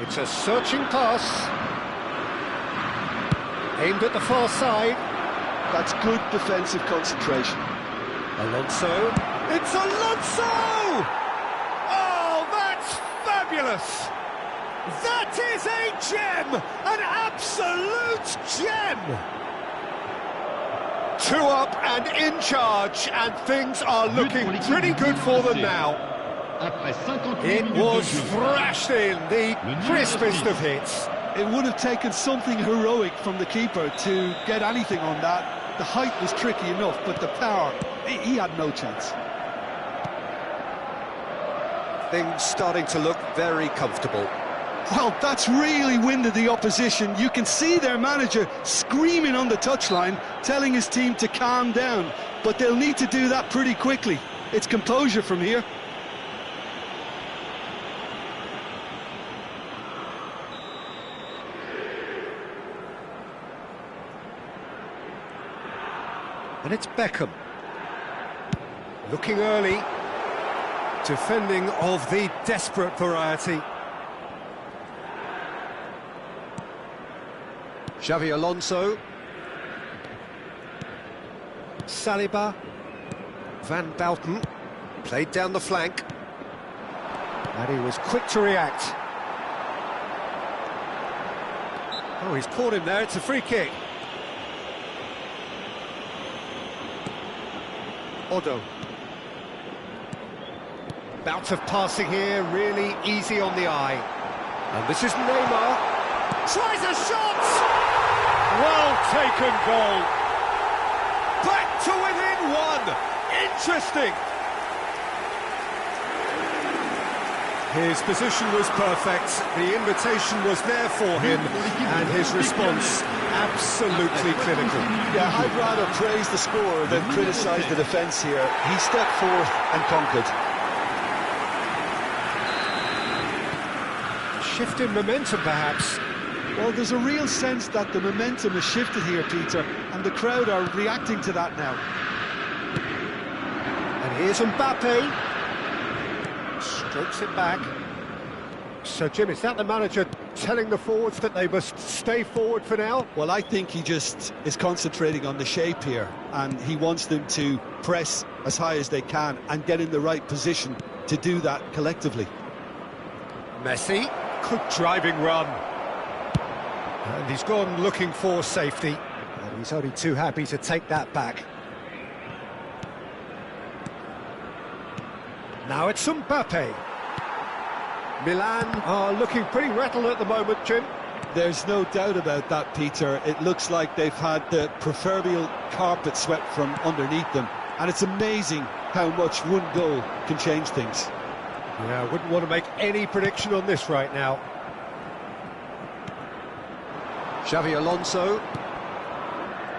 It's a searching pass. Aimed at the far side. That's good defensive concentration. Alonso. It's Alonso! Oh, that's fabulous! That is a gem! An absolute gem! 2 up and in charge, and things are looking pretty good for them now. It was thrashed in, the crispest of hits. It would have taken something heroic from the keeper to get anything on that. The height was tricky enough, but the power, he had no chance. Things starting to look very comfortable. Well, that's really winded the opposition. You can see their manager screaming on the touchline, telling his team to calm down. But they'll need to do that pretty quickly. It's composure from here. And it's Beckham. Looking early. Defending of the desperate variety. Xavi Alonso. Saliba. Van Bouten. Played down the flank. And he was quick to react. Oh, he's caught him there, it's a free kick. Odo. Bout of passing here, really easy on the eye. And this is Neymar. Tries a shot! Well taken goal. Back to within one. Interesting. His position was perfect, the invitation was there for him, and his response absolutely clinical. Yeah, I'd rather praise the scorer than criticise the defence here. He stepped forth and conquered. Shift in momentum, perhaps. Well, there's a real sense that the momentum has shifted here, Peter, and the crowd are reacting to that now. And here's Mbappe. Strokes it back. So, Jim, is that the manager telling the forwards that they must stay forward for now? Well, I think he just is concentrating on the shape here, and he wants them to press as high as they can and get in the right position to do that collectively. Messi, good driving run. And he's gone looking for safety. And he's only too happy to take that back. Now it's Mbappe. Milan are looking pretty rattled at the moment, Jim. There's no doubt about that, Peter. It looks like they've had the proverbial carpet swept from underneath them. And it's amazing how much one goal can change things. Yeah, I wouldn't want to make any prediction on this right now. Xavi Alonso.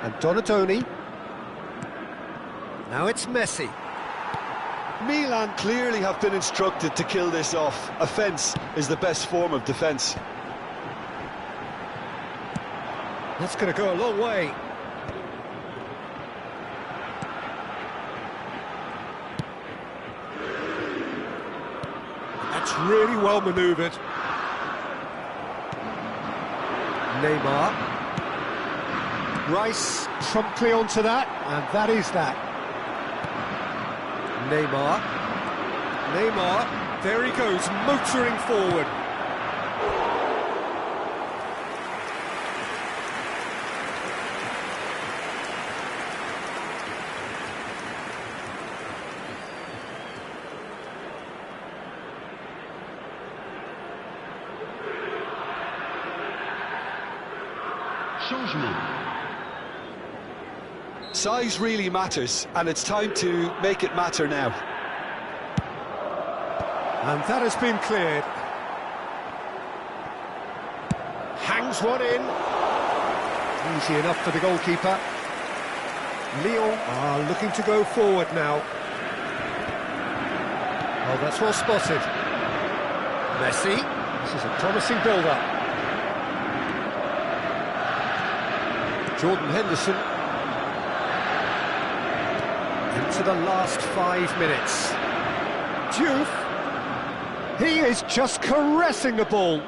And Donatoni. Now it's Messi. Milan clearly have been instructed to kill this off. Offence is the best form of defence. That's going to go a long way. That's really well manoeuvred. Neymar. Rice promptly onto that, and that is that. Neymar, there he goes, motoring forward. Changement. Size really matters, and it's time to make it matter now. And that has been cleared. Hangs one in. Easy enough for the goalkeeper. Lyon are looking to go forward now. Oh, that's well spotted. Messi. This is a promising build-up. Jordan Henderson. Into the last 5 minutes. Diouf. He is just caressing the ball.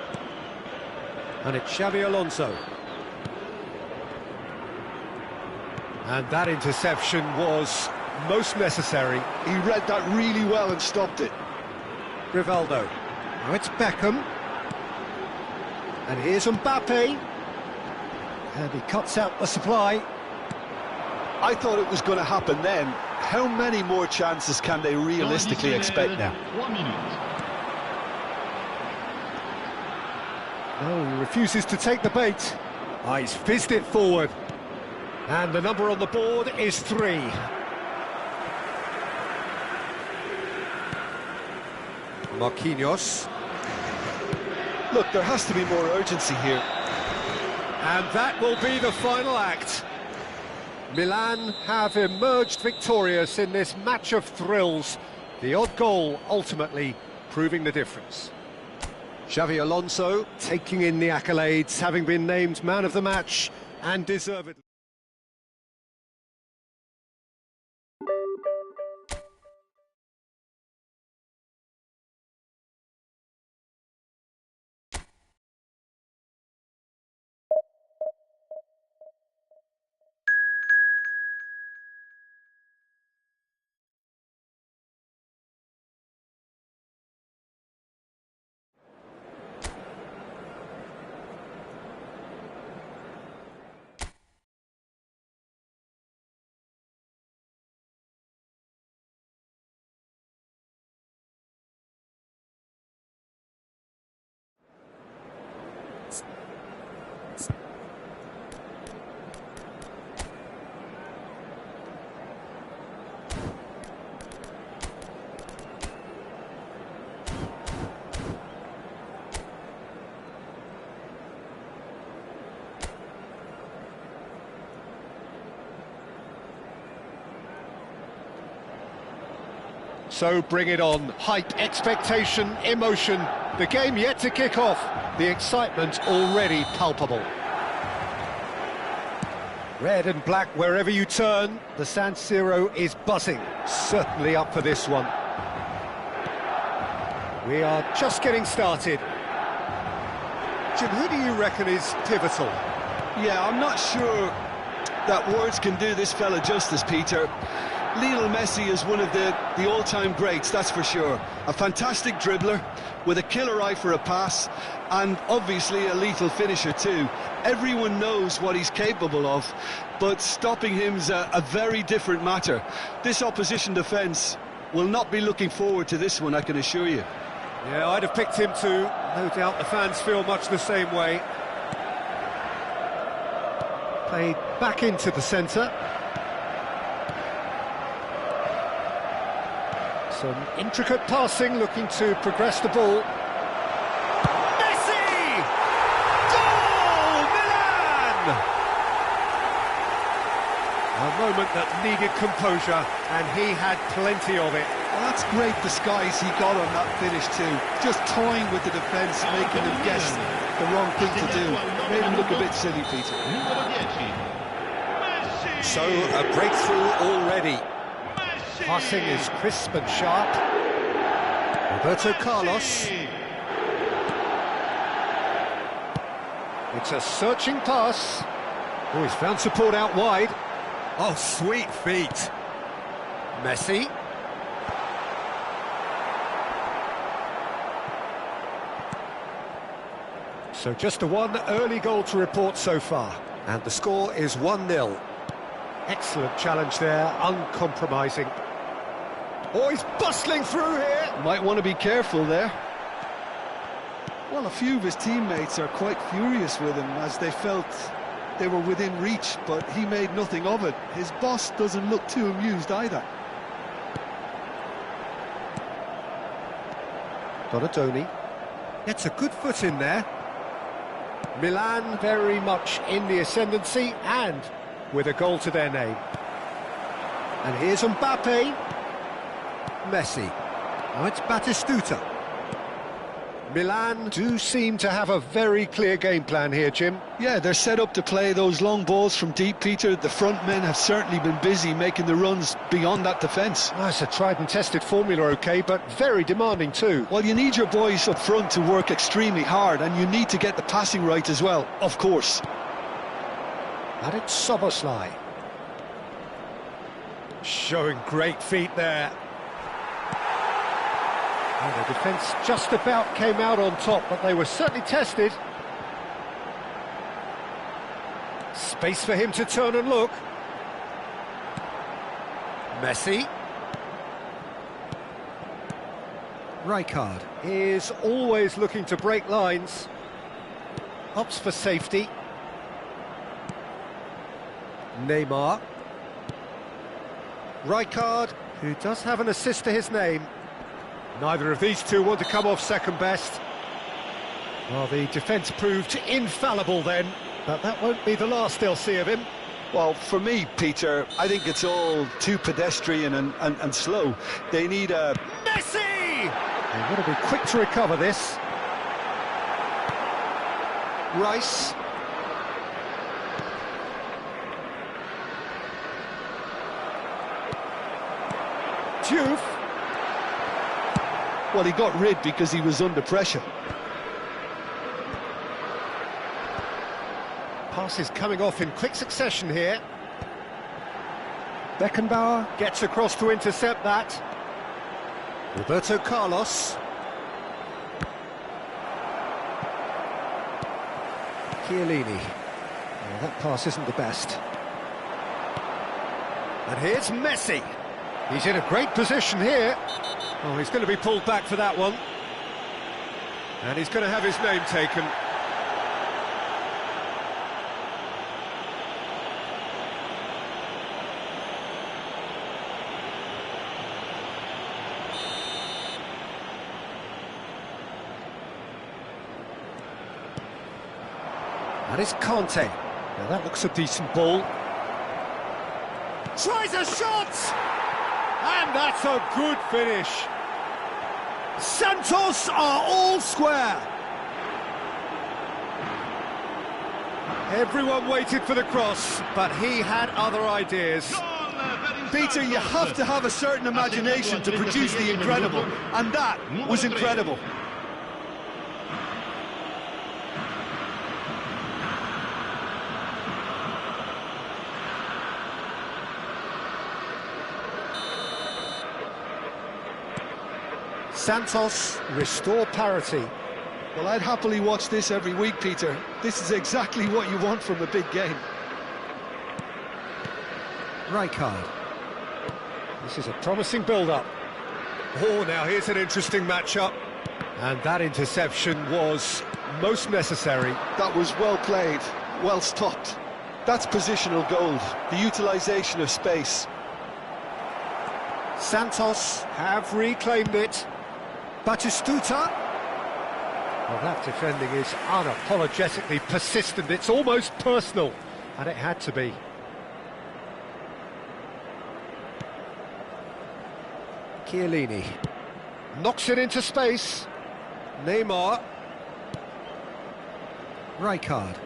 And it's Xavi Alonso. And that interception was most necessary. He read that really well and stopped it. Rivaldo. Now it's Beckham. And here's Mbappe. And he cuts out the supply. I thought it was going to happen then. How many more chances can they realistically expect now? 1 minute. No, he refuses to take the bait. Ah, he's fizzed it forward. And the number on the board is 3. Marquinhos. Look, there has to be more urgency here. And that will be the final act. Milan have emerged victorious in this match of thrills. The odd goal ultimately proving the difference. Xavi Alonso taking in the accolades, having been named man of the match, and deservedly. So bring it on. Hype, expectation, emotion. The game yet to kick off. The excitement already palpable. Red and black wherever you turn. The San Siro is buzzing. Certainly up for this one. We are just getting started. Jim, who do you reckon is pivotal? Yeah, I'm not sure that words can do this fella justice, Peter. Lionel Messi is one of the all-time greats, that's for sure. A fantastic dribbler with a killer eye for a pass and obviously a lethal finisher too. Everyone knows what he's capable of, but stopping him's a very different matter. This opposition defence will not be looking forward to this one, I can assure you. Yeah, I'd have picked him too. No doubt the fans feel much the same way. Played back into the centre. Some intricate passing, looking to progress the ball. Messi! Goal! Milan! A moment that needed composure, and he had plenty of it. Well, that's great disguise he got on that finish too. Just toying with the defence, making them guess the wrong thing to do. Made him look a bit silly, Peter. So, a breakthrough already. Passing is crisp and sharp. Roberto Carlos. It's a searching pass. Oh, he's found support out wide. Oh, sweet feet. Messi. So just the one early goal to report so far. And the score is 1-0. Excellent challenge there, uncompromising. Oh, he's bustling through here. Might want to be careful there. Well, a few of his teammates are quite furious with him as they felt they were within reach, but he made nothing of it. His boss doesn't look too amused either. Donatoni gets a good foot in there. Milan very much in the ascendancy and with a goal to their name. And here's Mbappe. Messi. Now it's Batistuta. Milan do seem to have a very clear game plan here, Jim. Yeah, they're set up to play those long balls from deep, Peter. The front men have certainly been busy making the runs beyond that defence. Oh, it's a tried and tested formula, OK, but very demanding too. Well, you need your boys up front to work extremely hard, and you need to get the passing right as well, of course. And it's Soboslai. Showing great feet there. Oh, the defence just about came out on top, but they were certainly tested. Space for him to turn and look. Messi. Rijkaard is always looking to break lines. Opts for safety. Neymar. Rijkaard, who does have an assist to his name. Neither of these two want to come off second best. Well, the defence proved infallible then, but that won't be the last they'll see of him. Well, for me, Peter, I think it's all too pedestrian and slow. They need a... Messi! They've got to be quick to recover this. Rice. Diouf. Well, he got rid because he was under pressure. Passes coming off in quick succession here. Beckenbauer gets across to intercept that. Roberto Carlos. Chiellini. Well, that pass isn't the best. And here's Messi. He's in a great position here. Oh, he's going to be pulled back for that one. And he's going to have his name taken. That is Conte. Now that looks a decent ball. Tries a shot! And that's a good finish. Santos are all square. Everyone waited for the cross, but he had other ideas. Peter, you have to have a certain imagination to produce the incredible, and that was incredible. Santos restore parity. Well, I'd happily watch this every week, Peter. This is exactly what you want from a big game. Rijkaard. This is a promising build-up. Oh, now here's an interesting matchup. And that interception was most necessary. That was well played, well stopped. That's positional gold, the utilisation of space. Santos have reclaimed it. Batistuta. Well, that defending is unapologetically persistent. It's almost personal, and it had to be. Chiellini knocks it into space. Neymar. Rijkaard.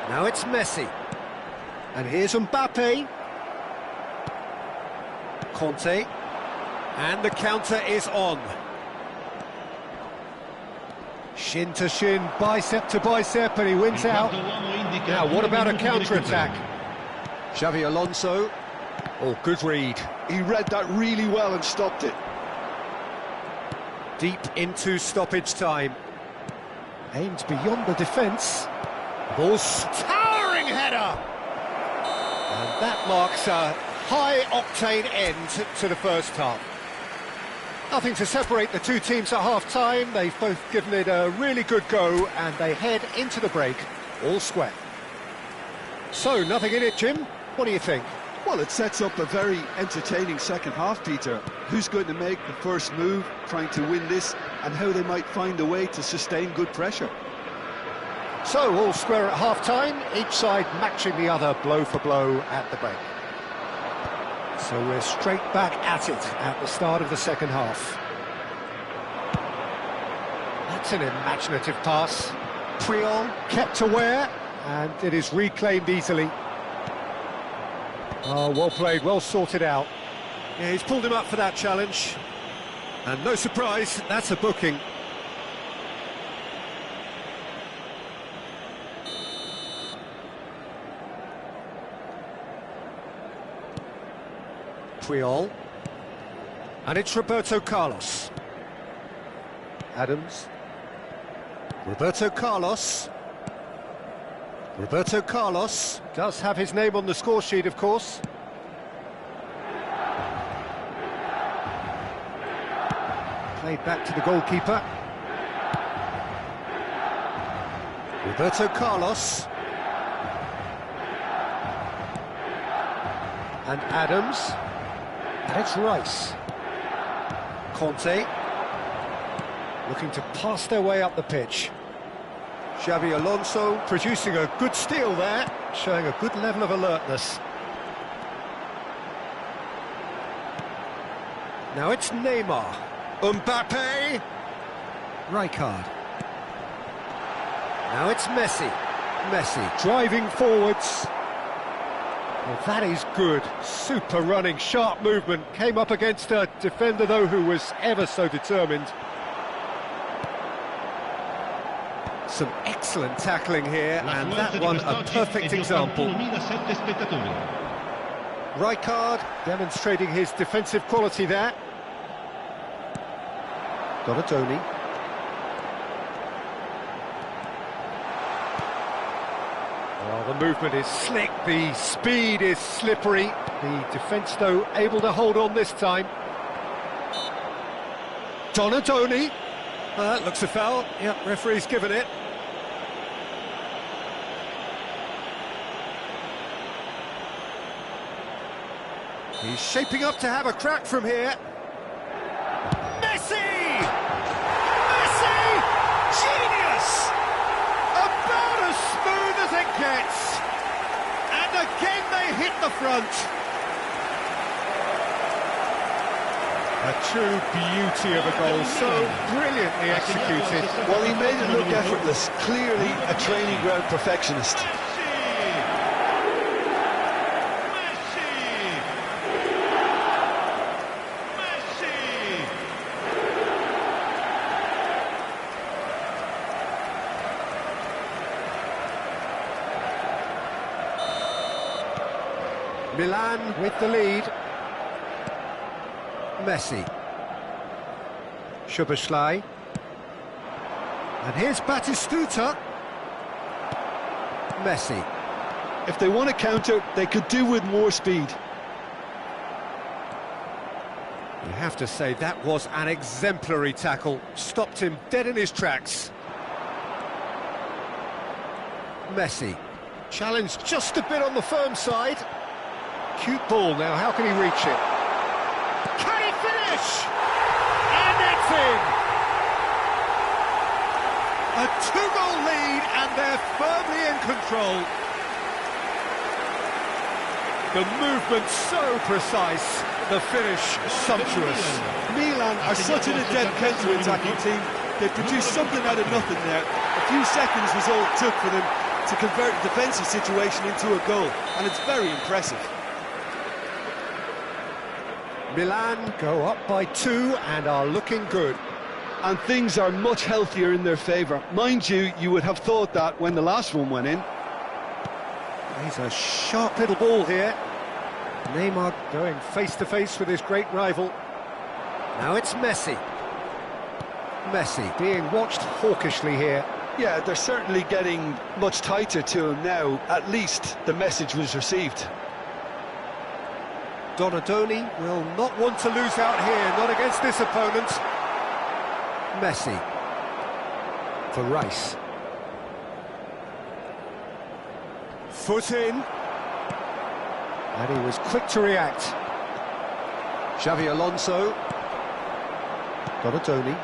Now it's Messi. And here's Mbappe. Conte. And the counter is on. Shin to shin, bicep to bicep, and he wins out. Now, what about a counter-attack? Xavi Alonso. Oh, good read. He read that really well and stopped it. Deep into stoppage time. Aimed beyond the defence. Ball's towering header! And that marks a high-octane end to the first half. Nothing to separate the two teams at half-time. They've both given it a really good go, and they head into the break all square. So, nothing in it, Jim. What do you think? Well, it sets up a very entertaining second half, Peter. Who's going to make the first move, trying to win this, and how they might find a way to sustain good pressure. So, all square at half-time, each side matching the other blow for blow at the break. So we're straight back at it at the start of the second half. That's an imaginative pass. Puyol kept aware, and it is reclaimed easily. Oh, well played, well sorted out. Yeah, he's pulled him up for that challenge. And no surprise, that's a booking. Puyol. And it's Roberto Carlos. Adams. Roberto Carlos. Roberto Carlos does have his name on the score sheet, of course. Played back to the goalkeeper. Roberto Carlos. And Adams. And it's Rice. Conte. Looking to pass their way up the pitch. Xavi Alonso producing a good steal there, showing a good level of alertness. Now it's Neymar. Mbappe. Rijkaard. Now it's Messi. Messi driving forwards. Well, that is good. Super running, sharp movement. Came up against a defender, though, who was ever so determined. Some excellent tackling here, and that one a perfect example. Rijkaard demonstrating his defensive quality there. Donadoni. Well, the movement is slick, the speed is slippery. The defence, though, able to hold on this time. Donadoni. That looks a foul. Yep, referee's given it. He's shaping up to have a crack from here. Messi! Messi! Genius! About as smooth as it gets. And again they hit the front. A true beauty of a goal, so brilliantly executed. Well, he made it look effortless. Clearly a training ground perfectionist. Milan with the lead. Messi. Szoboszlai. And here's Batistuta. Messi. If they want to counter, they could do with more speed. You have to say that was an exemplary tackle. Stopped him dead in his tracks. Messi. Challenged just a bit on the firm side. Cute ball now, how can he reach it? Can he finish? And it's in! A two-goal lead and they're firmly in control. The movement so precise, the finish sumptuous. Milan are such an adept counter-attacking team. They produced something out of nothing there. A few seconds was all it took for them to convert a defensive situation into a goal, and it's very impressive. Milan go up by 2 and are looking good. And things are much healthier in their favour. Mind you, you would have thought that when the last one went in. He's a sharp little ball here. Neymar going face-to-face with his great rival. Now it's Messi. Messi being watched hawkishly here. Yeah, they're certainly getting much tighter to him now. At least the message was received. Donadoni will not want to lose out here, not against this opponent. Messi. For Rice. Foot in. And he was quick to react. Xavi Alonso. Donadoni.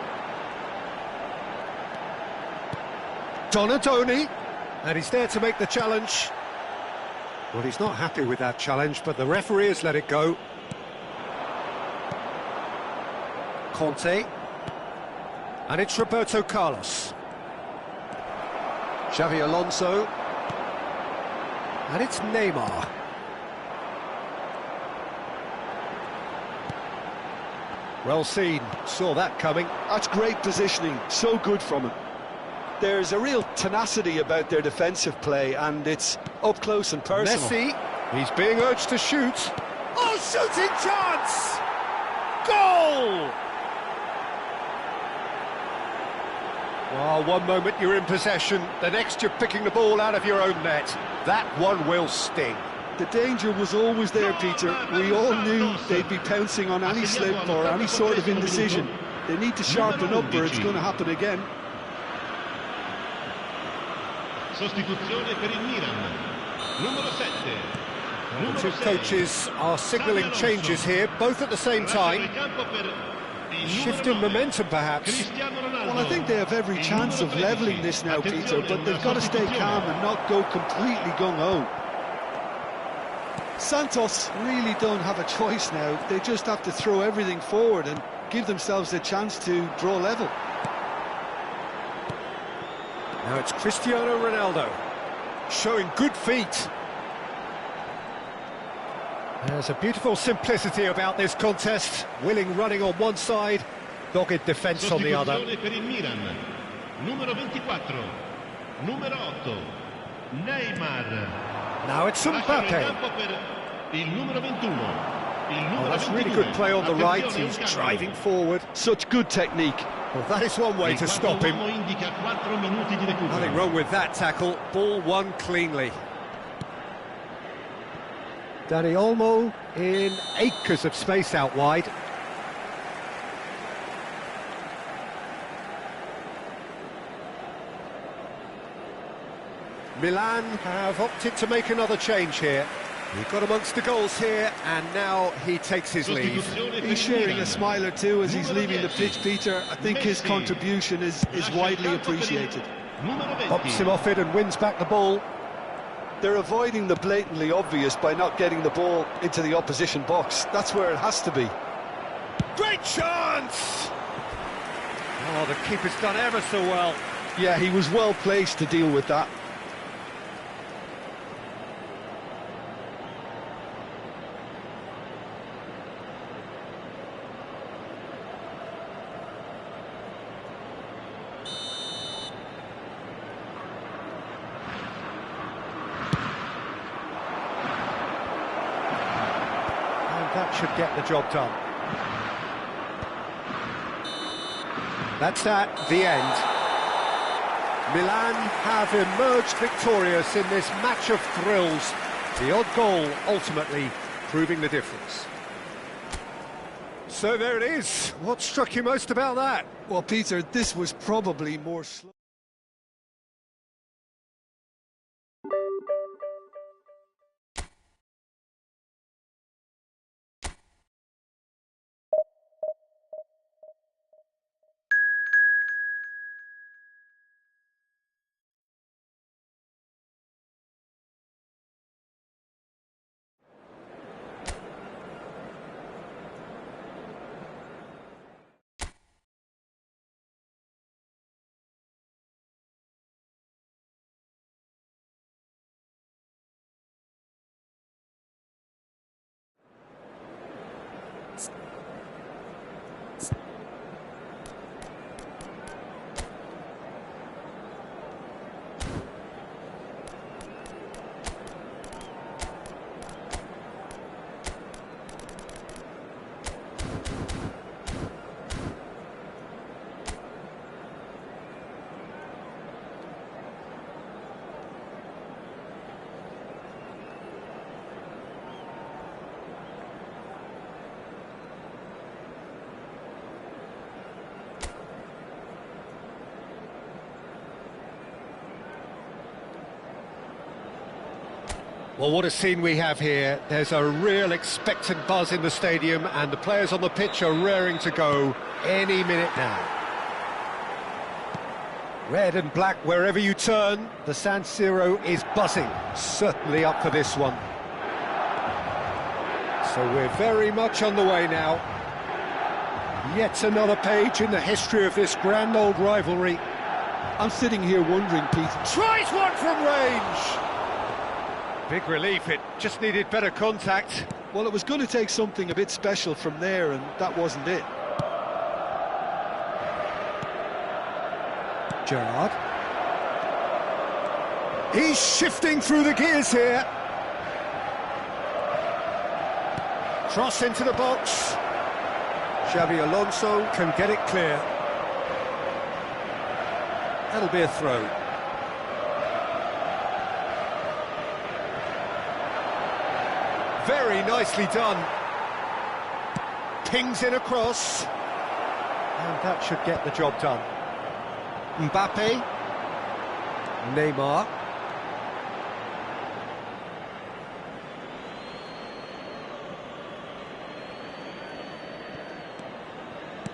Donadoni. And he's there to make the challenge. Well, he's not happy with that challenge, but the referee has let it go. Conte. And it's Roberto Carlos. Xavi Alonso. And it's Neymar. Well seen, saw that coming. That's great positioning, so good from him. There's a real tenacity about their defensive play, and it's up close and personal. Messi, he's being urged to shoot. Oh, shooting chance! Goal! Well, one moment you're in possession, the next you're picking the ball out of your own net. That one will sting. The danger was always there, Peter. We all knew they'd be pouncing on any slip or any sort of indecision. They need to sharpen up or it's going to happen again. Sostituzione per il Milan. Numero 7. The two coaches are signalling changes here, both at the same time. Shifting momentum, perhaps. Well, I think they have every chance of levelling this now, Peter, but they've got to stay calm and not go completely gung-ho. Santos really don't have a choice now. They just have to throw everything forward and give themselves a chance to draw level. Now it's Cristiano Ronaldo, showing good feet. There's a beautiful simplicity about this contest. Willing running on one side, dogged defence on the other. Per il Milan. Numero 24. Numero 8. Neymar. Now it's Mbappe. Il numero 21. Oh, that's really good play on the right. He's driving forward. Such good technique. Well, that is one way to stop him. Nothing wrong with that tackle. Ball won cleanly. Dani Olmo in acres of space out wide. Milan have opted to make another change here. He got amongst the goals here, and now he takes his leave. He's sharing a smile or two as he's leaving the pitch, Peter. I think his contribution is widely appreciated. Pops him off it and wins back the ball. They're avoiding the blatantly obvious by not getting the ball into the opposition box. That's where it has to be. Great chance! Oh, the keeper's done ever so well. Yeah, he was well placed to deal with that. That should get the job done. That's that, the end. Milan have emerged victorious in this match of thrills. The odd goal ultimately proving the difference. So there it is. What struck you most about that? Well, Peter, this was probably more slow. Well, what a scene we have here. There's a real expectant buzz in the stadium and the players on the pitch are raring to go any minute now. Red and black wherever you turn, the San Siro is buzzing. Certainly up for this one. So we're very much on the way now. Yet another page in the history of this grand old rivalry. I'm sitting here wondering, Pete. Tries one from range! Big relief, it just needed better contact. Well, it was going to take something a bit special from there, and that wasn't it. Gerrard. He's shifting through the gears here. Cross into the box. Xabi Alonso can get it clear. That'll be a throw. Very nicely done. Pings in across. And that should get the job done. Mbappe. Neymar.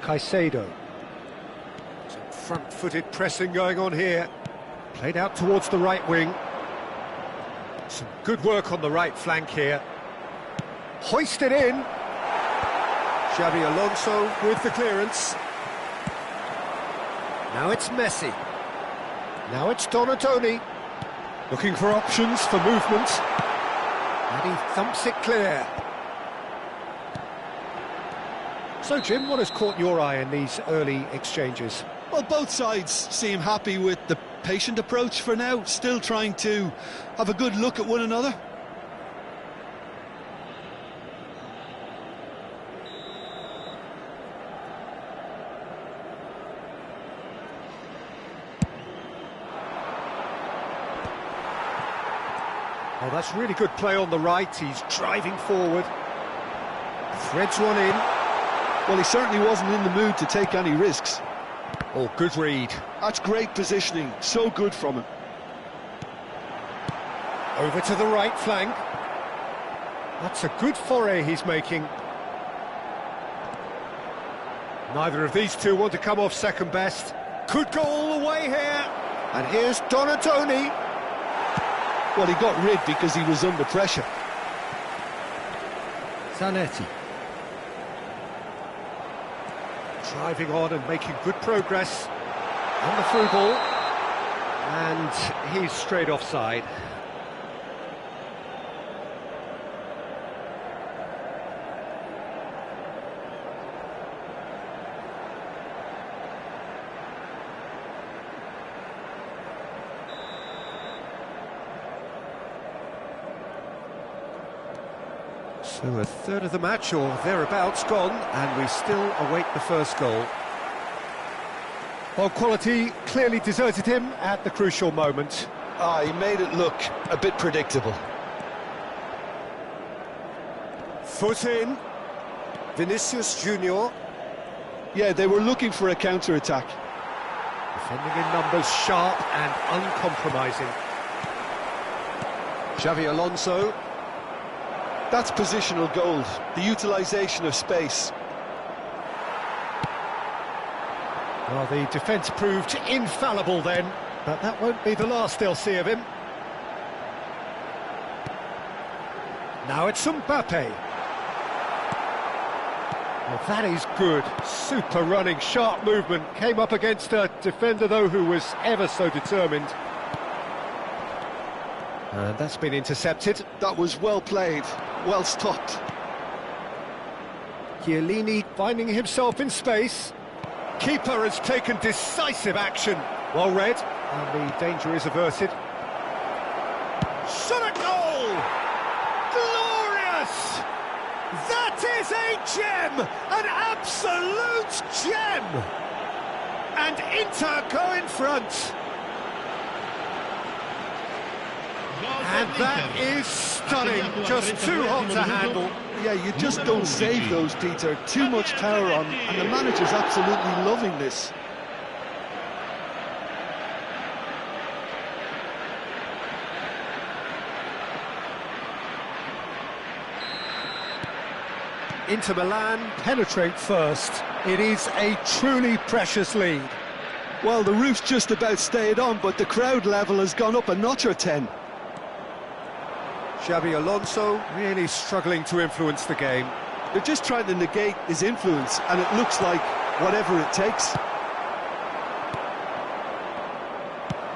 Caicedo. Some front-footed pressing going on here. Played out towards the right wing. Some good work on the right flank here. Hoisted in. Xabi Alonso with the clearance. Now it's Messi. Now it's Donatoni. Looking for options for movement. And he thumps it clear. So, Jim, what has caught your eye in these early exchanges? Well, both sides seem happy with the patient approach for now, still trying to have a good look at one another. Oh, that's really good play on the right. He's driving forward. Threads one in. Well, he certainly wasn't in the mood to take any risks. Oh, good read. That's great positioning. So good from him. Over to the right flank. That's a good foray he's making. Neither of these two want to come off second best. Could go all the way here. And here's Donatoni. Well, he got rid because he was under pressure. Zanetti. Driving on and making good progress on the through ball. And he's straight offside. So a third of the match or thereabouts gone, and we still await the first goal. Well, quality clearly deserted him at the crucial moment. He made it look a bit predictable. Foot in. Vinicius Junior. Yeah, they were looking for a counter-attack. Defending in numbers, sharp and uncompromising. Xavi Alonso. That's positional gold, the utilisation of space. Well, the defence proved infallible then, but that won't be the last they'll see of him. Now it's Mbappe. Well, that is good. Super running, sharp movement. Came up against a defender, though, who was ever so determined. And that's been intercepted. That was well played, well stopped. Chiellini finding himself in space. Keeper has taken decisive action. Well read, and the danger is averted. Shot at goal! Glorious! That is a gem! An absolute gem! And Inter go in front. And that is stunning, just too hot to handle. Yeah, you just don't save those, Peter. Too much power on, and the manager's absolutely loving this. Inter Milan penetrate first. It is a truly precious lead. Well, the roof's just about stayed on, but the crowd level has gone up a notch or 10. Xabi Alonso really struggling to influence the game. They're just trying to negate his influence, and it looks like whatever it takes.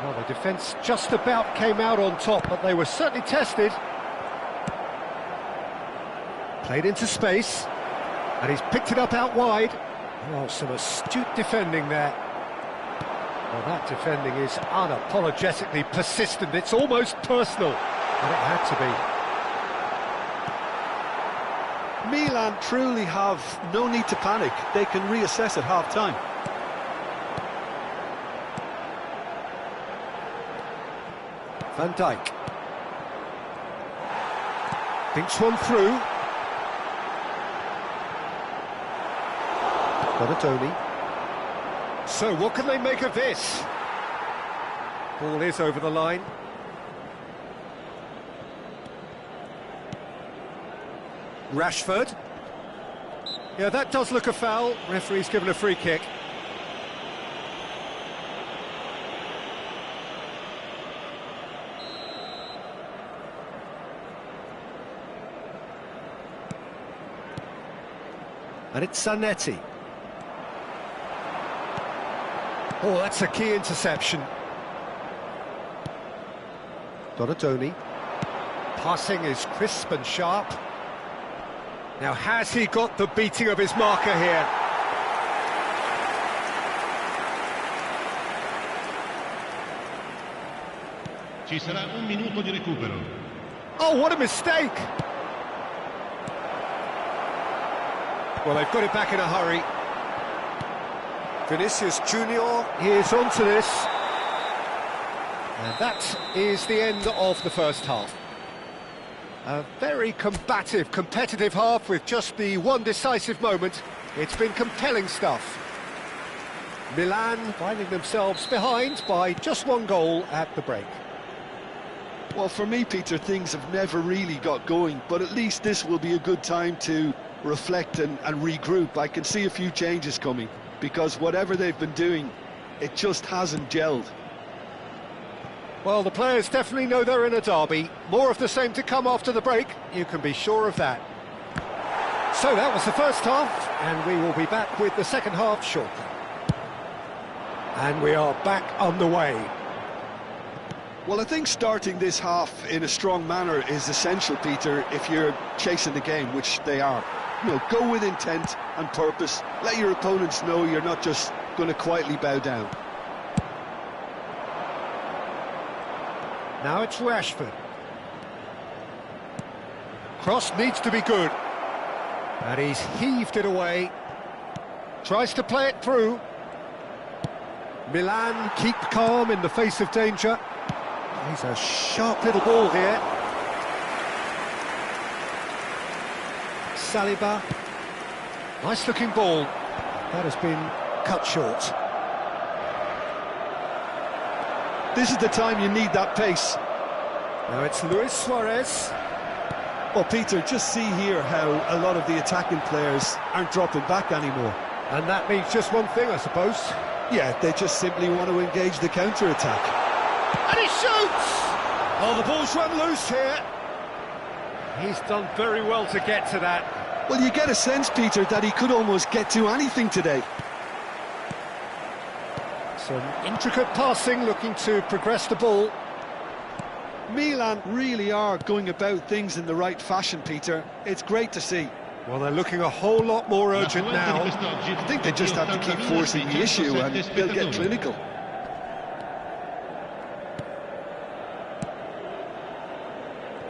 Well, the defence just about came out on top, but they were certainly tested. Played into space, and he's picked it up out wide. Oh, some astute defending there. Well, that defending is unapologetically persistent. It's almost personal. And it had to be. Milan truly have no need to panic. They can reassess at half-time. Van Dijk. Thinks one through. Donatoni. So what can they make of this? Ball is over the line. Rashford. Yeah, that does look a foul. Referee's given a free kick. And it's Zanetti. Oh, that's a key interception. Donatoni. Passing is crisp and sharp. Now, has he got the beating of his marker here? Ci sarà un minuto di recupero. Oh, what a mistake! Well, they've got it back in a hurry. Vinicius Junior, he is onto this. And that is the end of the first half. A very combative, competitive half with just the one decisive moment. It's been compelling stuff. Milan finding themselves behind by just one goal at the break. Well, for me, Peter, things have never really got going, but at least this will be a good time to reflect and regroup. I can see a few changes coming, because whatever they've been doing, it just hasn't gelled. Well, the players definitely know they're in a derby. More of the same to come after the break, you can be sure of that. So that was the first half, and we will be back with the second half shortly. And we are back underway. Well, I think starting this half in a strong manner is essential, Peter, if you're chasing the game, which they are. You know, go with intent and purpose. Let your opponents know you're not just going to quietly bow down. Now it's Rashford. Cross needs to be good. And he's heaved it away. Tries to play it through. Milan keep calm in the face of danger. He's a sharp little ball here. Saliba. Nice looking ball. That has been cut short. This is the time you need that pace. Now it's Luis Suarez. Well, Peter, just see here how a lot of the attacking players aren't dropping back anymore. And that means just one thing, I suppose. Yeah, they just simply want to engage the counter-attack. And he shoots! Oh, the ball's run loose here. He's done very well to get to that. Well, you get a sense, Peter, that he could almost get to anything today. Some intricate passing, looking to progress the ball. Milan really are going about things in the right fashion, Peter. It's great to see. Well, they're looking a whole lot more urgent now. I think they just have to keep forcing the issue and they'll get clinical.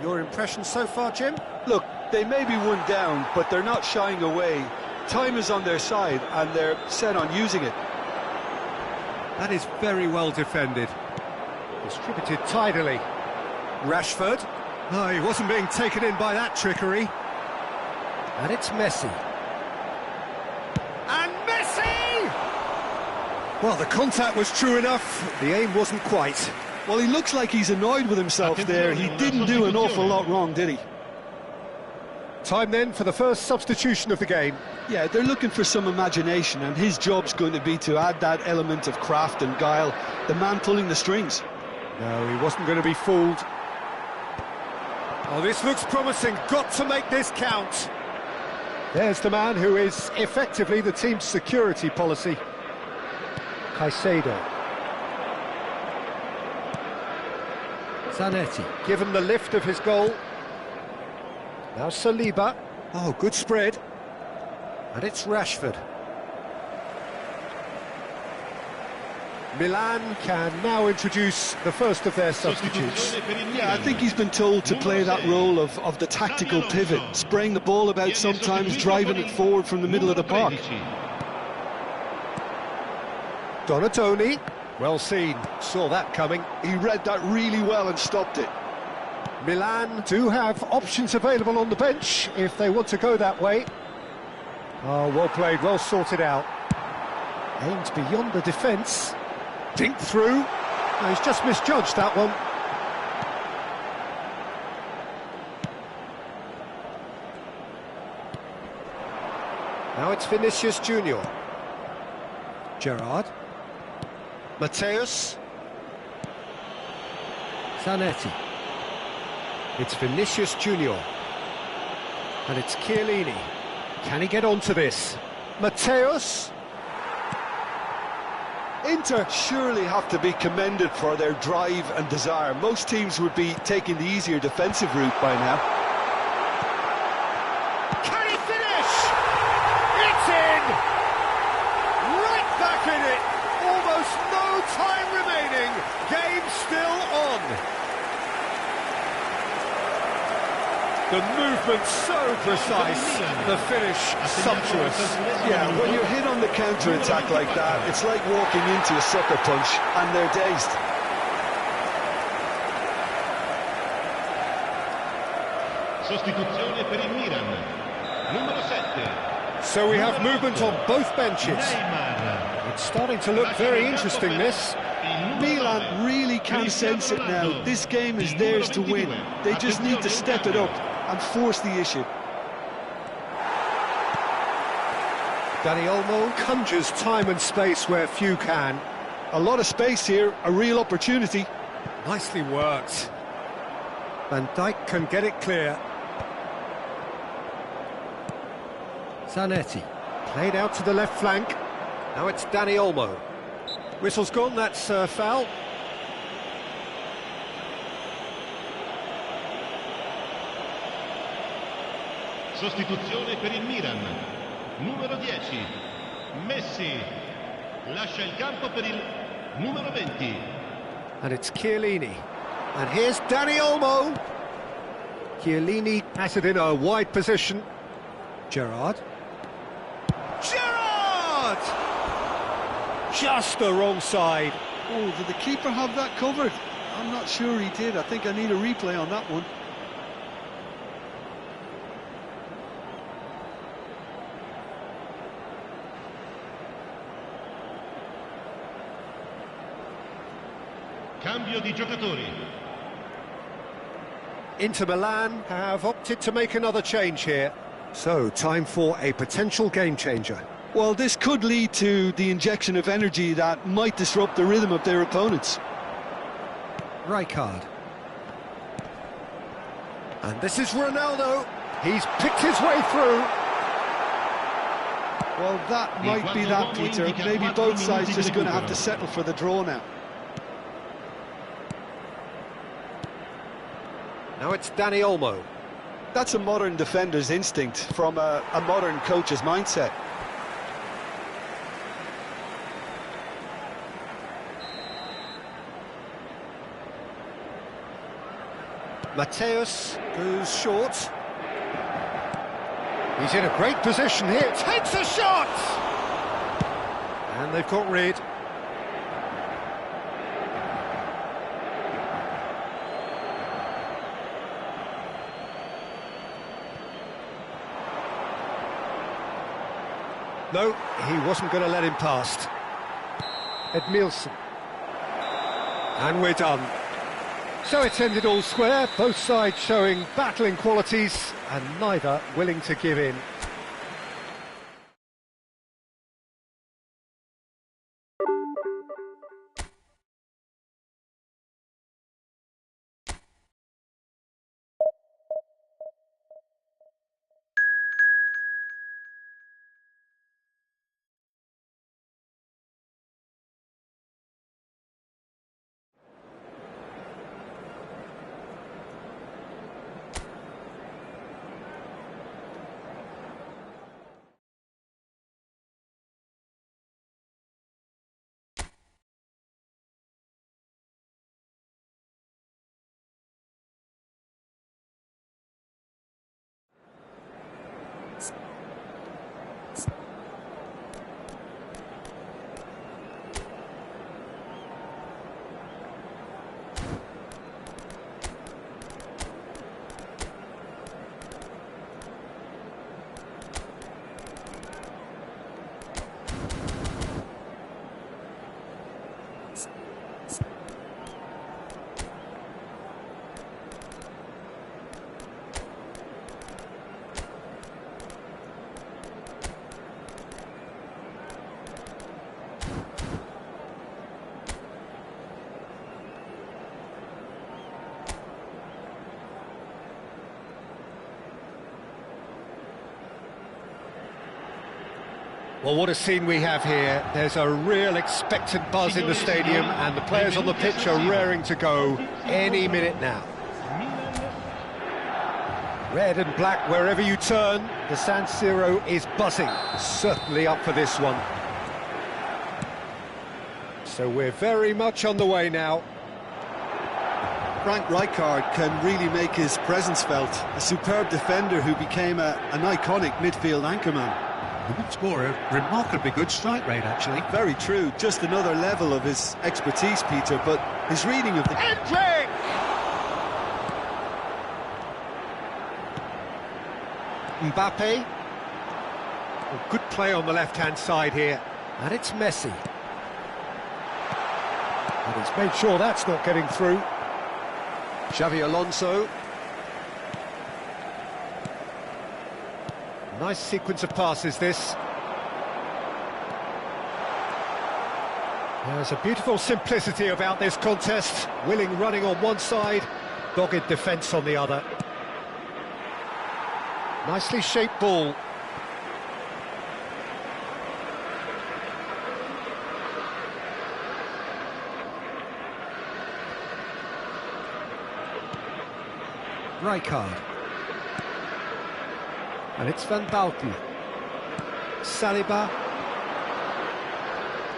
Your impression so far, Jim? Look, they may be one down, but they're not shying away. Time is on their side and they're set on using it. That is very well defended. Distributed tidily. Rashford. Oh, he wasn't being taken in by that trickery. And it's Messi. And Messi! Well, the contact was true enough. The aim wasn't quite. Well, he looks like he's annoyed with himself there. He didn't do an awful lot wrong, did he? Time then for the first substitution of the game. Yeah, they're looking for some imagination, and his job's going to be to add that element of craft and guile, the man pulling the strings. No, he wasn't going to be fooled. Oh, this looks promising. Got to make this count. There's the man who is effectively the team's security policy. Caicedo. Zanetti, given the lift of his goal. Now Saliba. Oh, good spread. And it's Rashford. Milan can now introduce the first of their substitutes. Yeah, I think he's been told to play that role of the tactical pivot, spraying the ball about sometimes, driving it forward from the middle of the park. Donatoni, well seen, saw that coming. He read that really well and stopped it. Milan do have options available on the bench if they want to go that way. Oh, well played, well sorted out. Aimed beyond the defence. Dinked through. Oh, he's just misjudged that one. Now it's Vinicius Junior. Gerrard. Mateus. Zanetti. It's Vinicius Junior. And it's Chiellini. Can he get onto this? Mateus. Inter surely have to be commended for their drive and desire. Most teams would be taking the easier defensive route by now. Can he finish? It's in! Right back in it! Almost no time remaining. Game still on. The movement so precise, the finish sumptuous. Yeah, when you're hit on the counter-attack like that, it's like walking into a sucker punch and they're dazed. Sostituzione per il Milan. Numero 7. So we have movement on both benches. It's starting to look very interesting, this. Milan really can sense it now. This game is theirs to win. They just need to step it up and force the issue. Dani Olmo conjures time and space where few can. A lot of space here, a real opportunity. Nicely worked. Van Dijk can get it clear. Zanetti. Played out to the left flank. Now it's Dani Olmo. Whistle's gone, that's foul. Sostituzione per il Milan. Numero 10. Messi. Lascia il campo per il numero 20. And it's Chiellini. And here's Dani Olmo. Chiellini has it in a wide position. Gerrard. Gerrard! Just the wrong side. Oh, did the keeper have that covered? I'm not sure he did. I think I need a replay on that one. Cambio di giocatori. Inter Milan have opted to make another change here. So, time for a potential game changer. Well, this could lead to the injection of energy that might disrupt the rhythm of their opponents. Rijkaard. And this is Ronaldo. He's picked his way through. Well, that might be that, Peter. Maybe both sides just going to have to settle for the draw now. Now it's Dani Olmo. That's a modern defender's instinct from a modern coach's mindset. Mateus goes short. He's in a great position here. Takes a shot! And they've got rid. No, he wasn't going to let him past. Edmilson. And we're done. So it's ended all square, both sides showing battling qualities and neither willing to give in. Well, what a scene we have here. There's a real expectant buzz in the stadium and the players on the pitch are raring to go any minute now. Red and black wherever you turn, the San Siro is buzzing. Certainly up for this one. So we're very much on the way now. Frank Rijkaard can really make his presence felt. A superb defender who became an iconic midfield anchorman. A good scorer, remarkably good strike rate, actually. Very true, just another level of his expertise, Peter, but his reading of the... Hendrick! Mbappe. Oh, good play on the left-hand side here. And it's Messi. And he's made sure that's not getting through. Xavi Alonso. Nice sequence of passes, this. There's a beautiful simplicity about this contest. Willing running on one side, dogged defence on the other. Nicely shaped ball. Rijkaard. And it's Van Bauten. Saliba.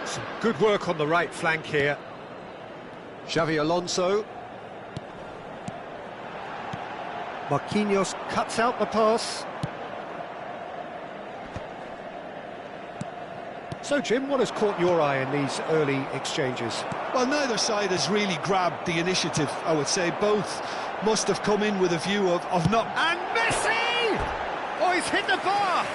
Some good work on the right flank here. Xavi Alonso. Marquinhos cuts out the pass. So, Jim, what has caught your eye in these early exchanges? Well, neither side has really grabbed the initiative, I would say. Both must have come in with a view of not... And Messi! Oh, he's hit the bar!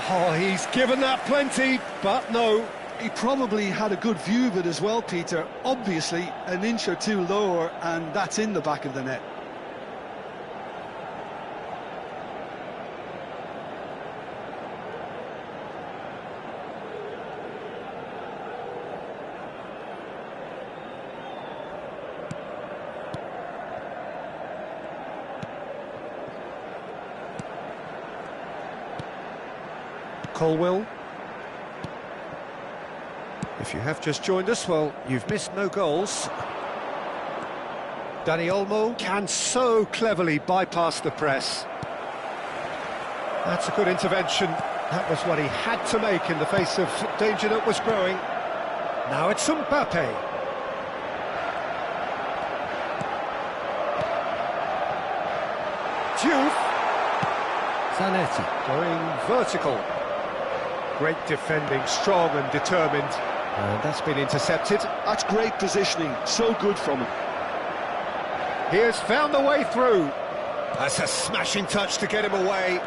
Oh, he's given that plenty, but no. He probably had a good view of it as well, Peter. Obviously, an inch or two lower, and that's in the back of the net. Colwill. If you have just joined us, well, you've missed no goals. Dani Olmo can so cleverly bypass the press. That's a good intervention. That was what he had to make in the face of danger that was growing. Now it's Mbappe. Diouf. Zanetti going vertical. Great defending, strong and determined. And that's been intercepted. That's great positioning, so good from him. He has found the way through. That's a smashing touch to get him away.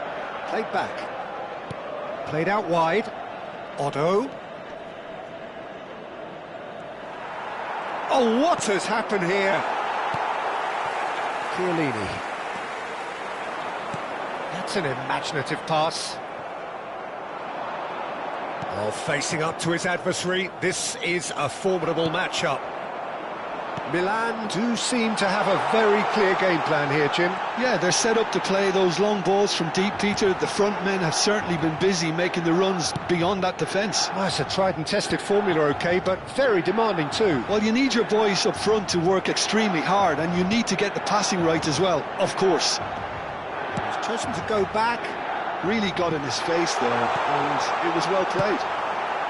Played back. Played out wide. Otto. Oh, what has happened here? Chiellini. That's an imaginative pass. Oh, facing up to his adversary, this is a formidable matchup. Milan do seem to have a very clear game plan here, Jim. Yeah, they're set up to play those long balls from deep, Peter. The front men have certainly been busy making the runs beyond that defence. Well, it's a tried and tested formula, OK, but very demanding too. Well, you need your boys up front to work extremely hard, and you need to get the passing right as well, of course. He's chosen to go back. Really got in his face there, and it was well played.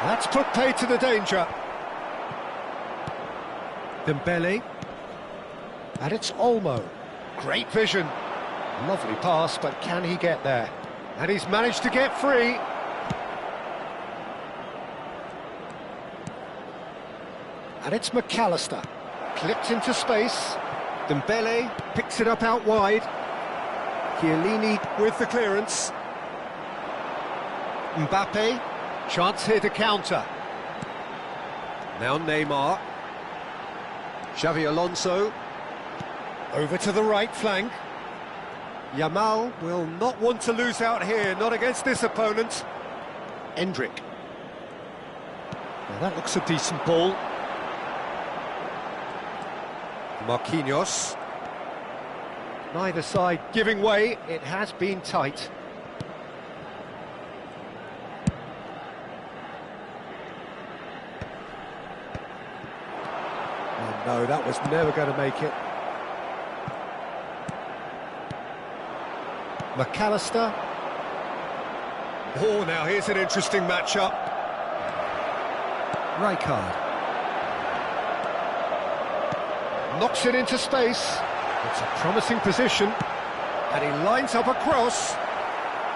That's put paid to the danger. Dembele. And it's Olmo. Great vision. Lovely pass, but can he get there? And he's managed to get free. And it's McAllister. Clipped into space. Dembele picks it up out wide. Chiellini with the clearance. Mbappe, chance here to counter. Now Neymar. Xavi Alonso. Over to the right flank. Yamal will not want to lose out here, not against this opponent. Endrick. Now that looks a decent ball. Marquinhos. Neither side giving way, it has been tight. Oh no, that was never going to make it. McAllister. Oh, now here's an interesting matchup. Rijkaard. Knocks it into space. It's a promising position. And he lines up a cross.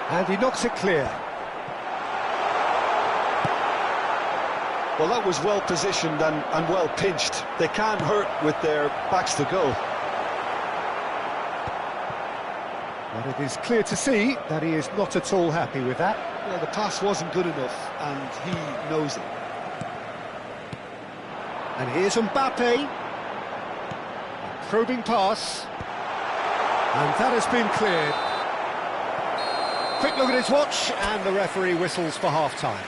And he knocks it clear. Well, that was well positioned and well pinched. They can't hurt with their backs to go. But it is clear to see that he is not at all happy with that. Well, the pass wasn't good enough, and he knows it. And here's Mbappe. Probing pass. And that has been cleared. Quick look at his watch, and the referee whistles for half-time.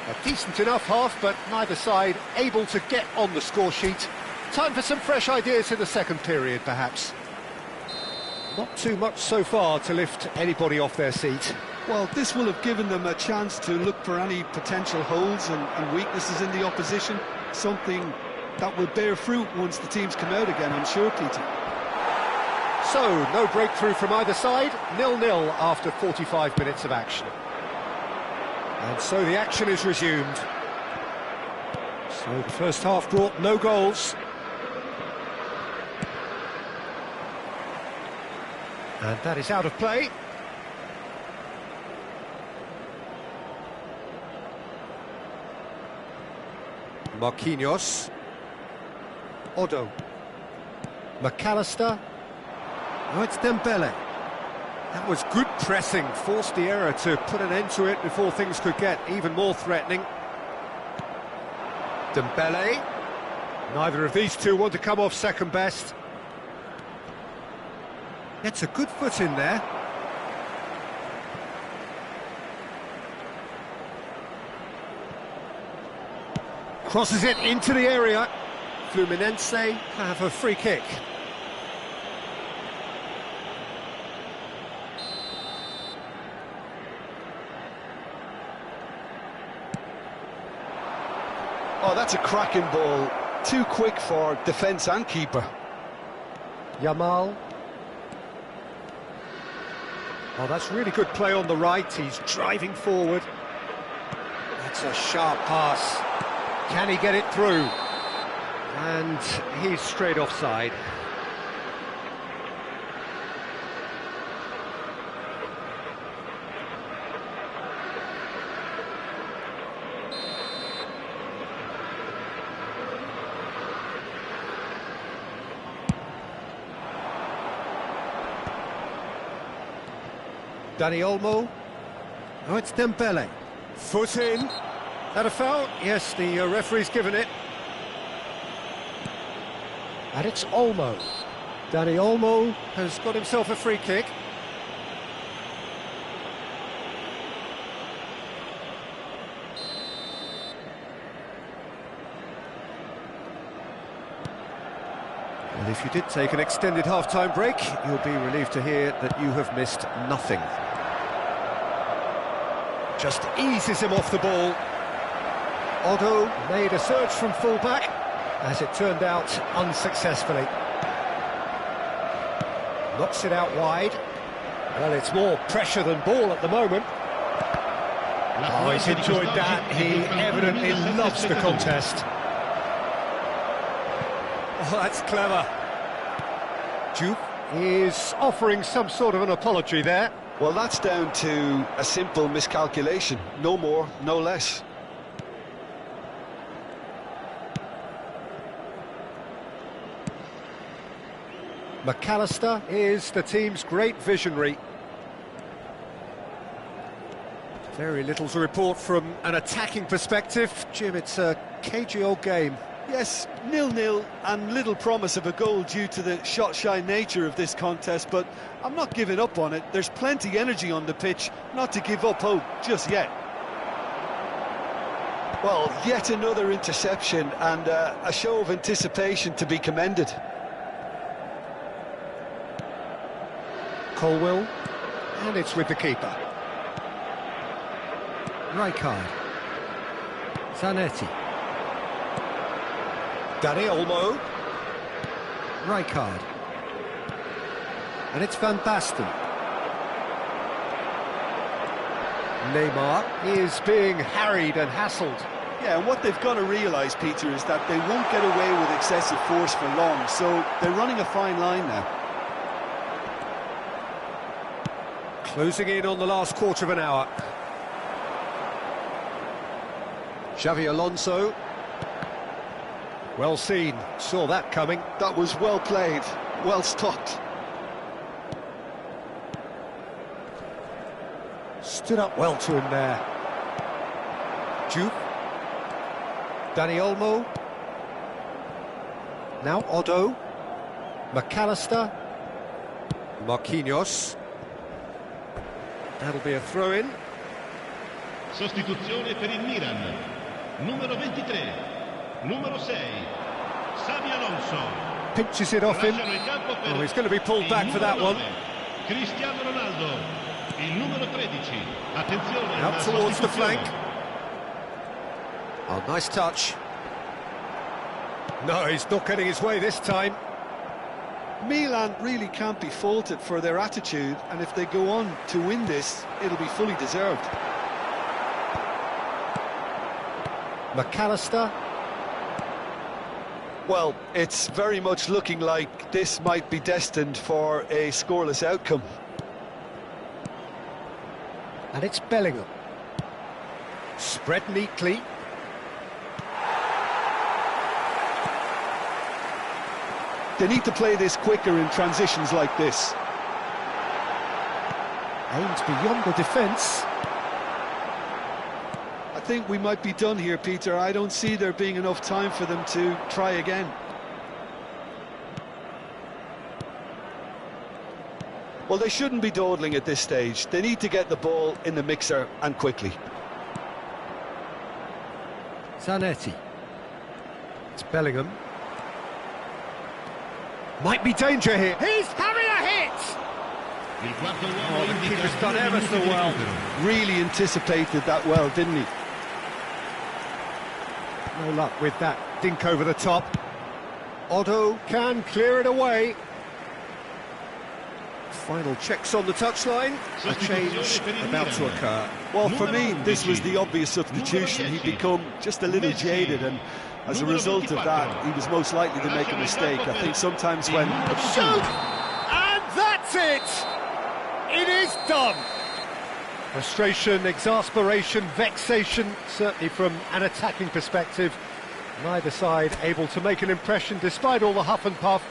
A decent enough half, but neither side able to get on the score sheet. Time for some fresh ideas in the second period, perhaps. Not too much so far to lift anybody off their seat. Well, this will have given them a chance to look for any potential holes and weaknesses in the opposition. Something that will bear fruit once the teams come out again, I'm sure, Peter. So, no breakthrough from either side, 0-0 after 45 minutes of action. And so the action is resumed. So the first half brought no goals. And that is out of play. Marquinhos. Odo. McAllister. Oh, it's Dembele. That was good pressing, forced the error to put an end to it before things could get even more threatening. Dembele. Neither of these two want to come off second best. Gets a good foot in there. Crosses it into the area. Fluminense have a free kick. Oh, that's a cracking ball. Too quick for defence and keeper. Yamal. Oh, that's really good play on the right. He's driving forward. That's a sharp pass. Can he get it through? And he's straight offside. Dani Olmo. Oh, it's Dembele. Foot in. That a foul? Yes, the referee's given it. And it's Olmo. Dani Olmo has got himself a free kick. And if you did take an extended half-time break, you'll be relieved to hear that you have missed nothing. Just eases him off the ball. Odo made a surge from full-back, as it turned out unsuccessfully. Knocks it out wide. Well, it's more pressure than ball at the moment. Oh, he's enjoyed that. He evidently loves the contest. Oh, that's clever. Duke is offering some sort of an apology there. Well, that's down to a simple miscalculation. No more, no less. McAllister is the team's great visionary. Very little to report from an attacking perspective. Jim, it's a cagey old game. Yes, 0-0 and little promise of a goal due to the shot-shy nature of this contest, but I'm not giving up on it. There's plenty energy on the pitch, not to give up hope just yet. Well, yet another interception and a show of anticipation to be commended. Colwell, and it's with the keeper. Rijkaard. Zanetti. Dani Olmo. Rijkaard. And it's Van Basten. Neymar is being harried and hassled. Yeah, and what they've got to realise, Peter, is that they won't get away with excessive force for long, so they're running a fine line now. Closing in on the last quarter of an hour. Xavi Alonso. Well seen, saw that coming. That was well played, well stopped. Stood up well to him there. Duke. Dani Olmo. Now Odo. McAllister. Marquinhos. That'll be a throw-in. Sostituzione per il Milan. Numero 23, numero 6, Xabi Alonso. Pinches it off him. Lasciano il campo per Oh, he's going to be pulled il back for that numero one. 9, Cristiano Ronaldo. Il numero 13. Attenzione Out alla towards the sostituzione. flank. Oh, nice touch. No, he's not getting his way this time. Milan really can't be faulted for their attitude, and if they go on to win this, it'll be fully deserved. McAllister. Well, it's very much looking like this might be destined for a scoreless outcome. And it's Bellingham. Spread neatly. They need to play this quicker in transitions like this. Aimed beyond the defence. I think we might be done here, Peter. I don't see there being enough time for them to try again. Well, they shouldn't be dawdling at this stage. They need to get the ball in the mixer, and quickly. Zanetti. It's Bellingham. Might be danger here. He's having a hit! Il quarto uomo Oh, the indica keeper's done 2 ever minuti so di well. recupero. Really anticipated that well, didn't he? No luck with that dink over the top. Otto can clear it away. Final checks on the touchline. A change about to occur. Well, for me, this was the obvious substitution. He'd become just a little jaded, and as a result of that, he was most likely to make a mistake. I think sometimes when... Shoot! And that's it! It is done! Frustration, exasperation, vexation, certainly from an attacking perspective. Neither side able to make an impression despite all the huff and puff.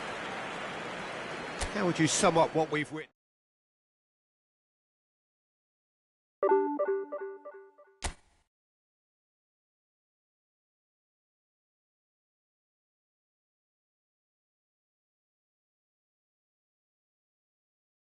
How would you sum up what we've witnessed?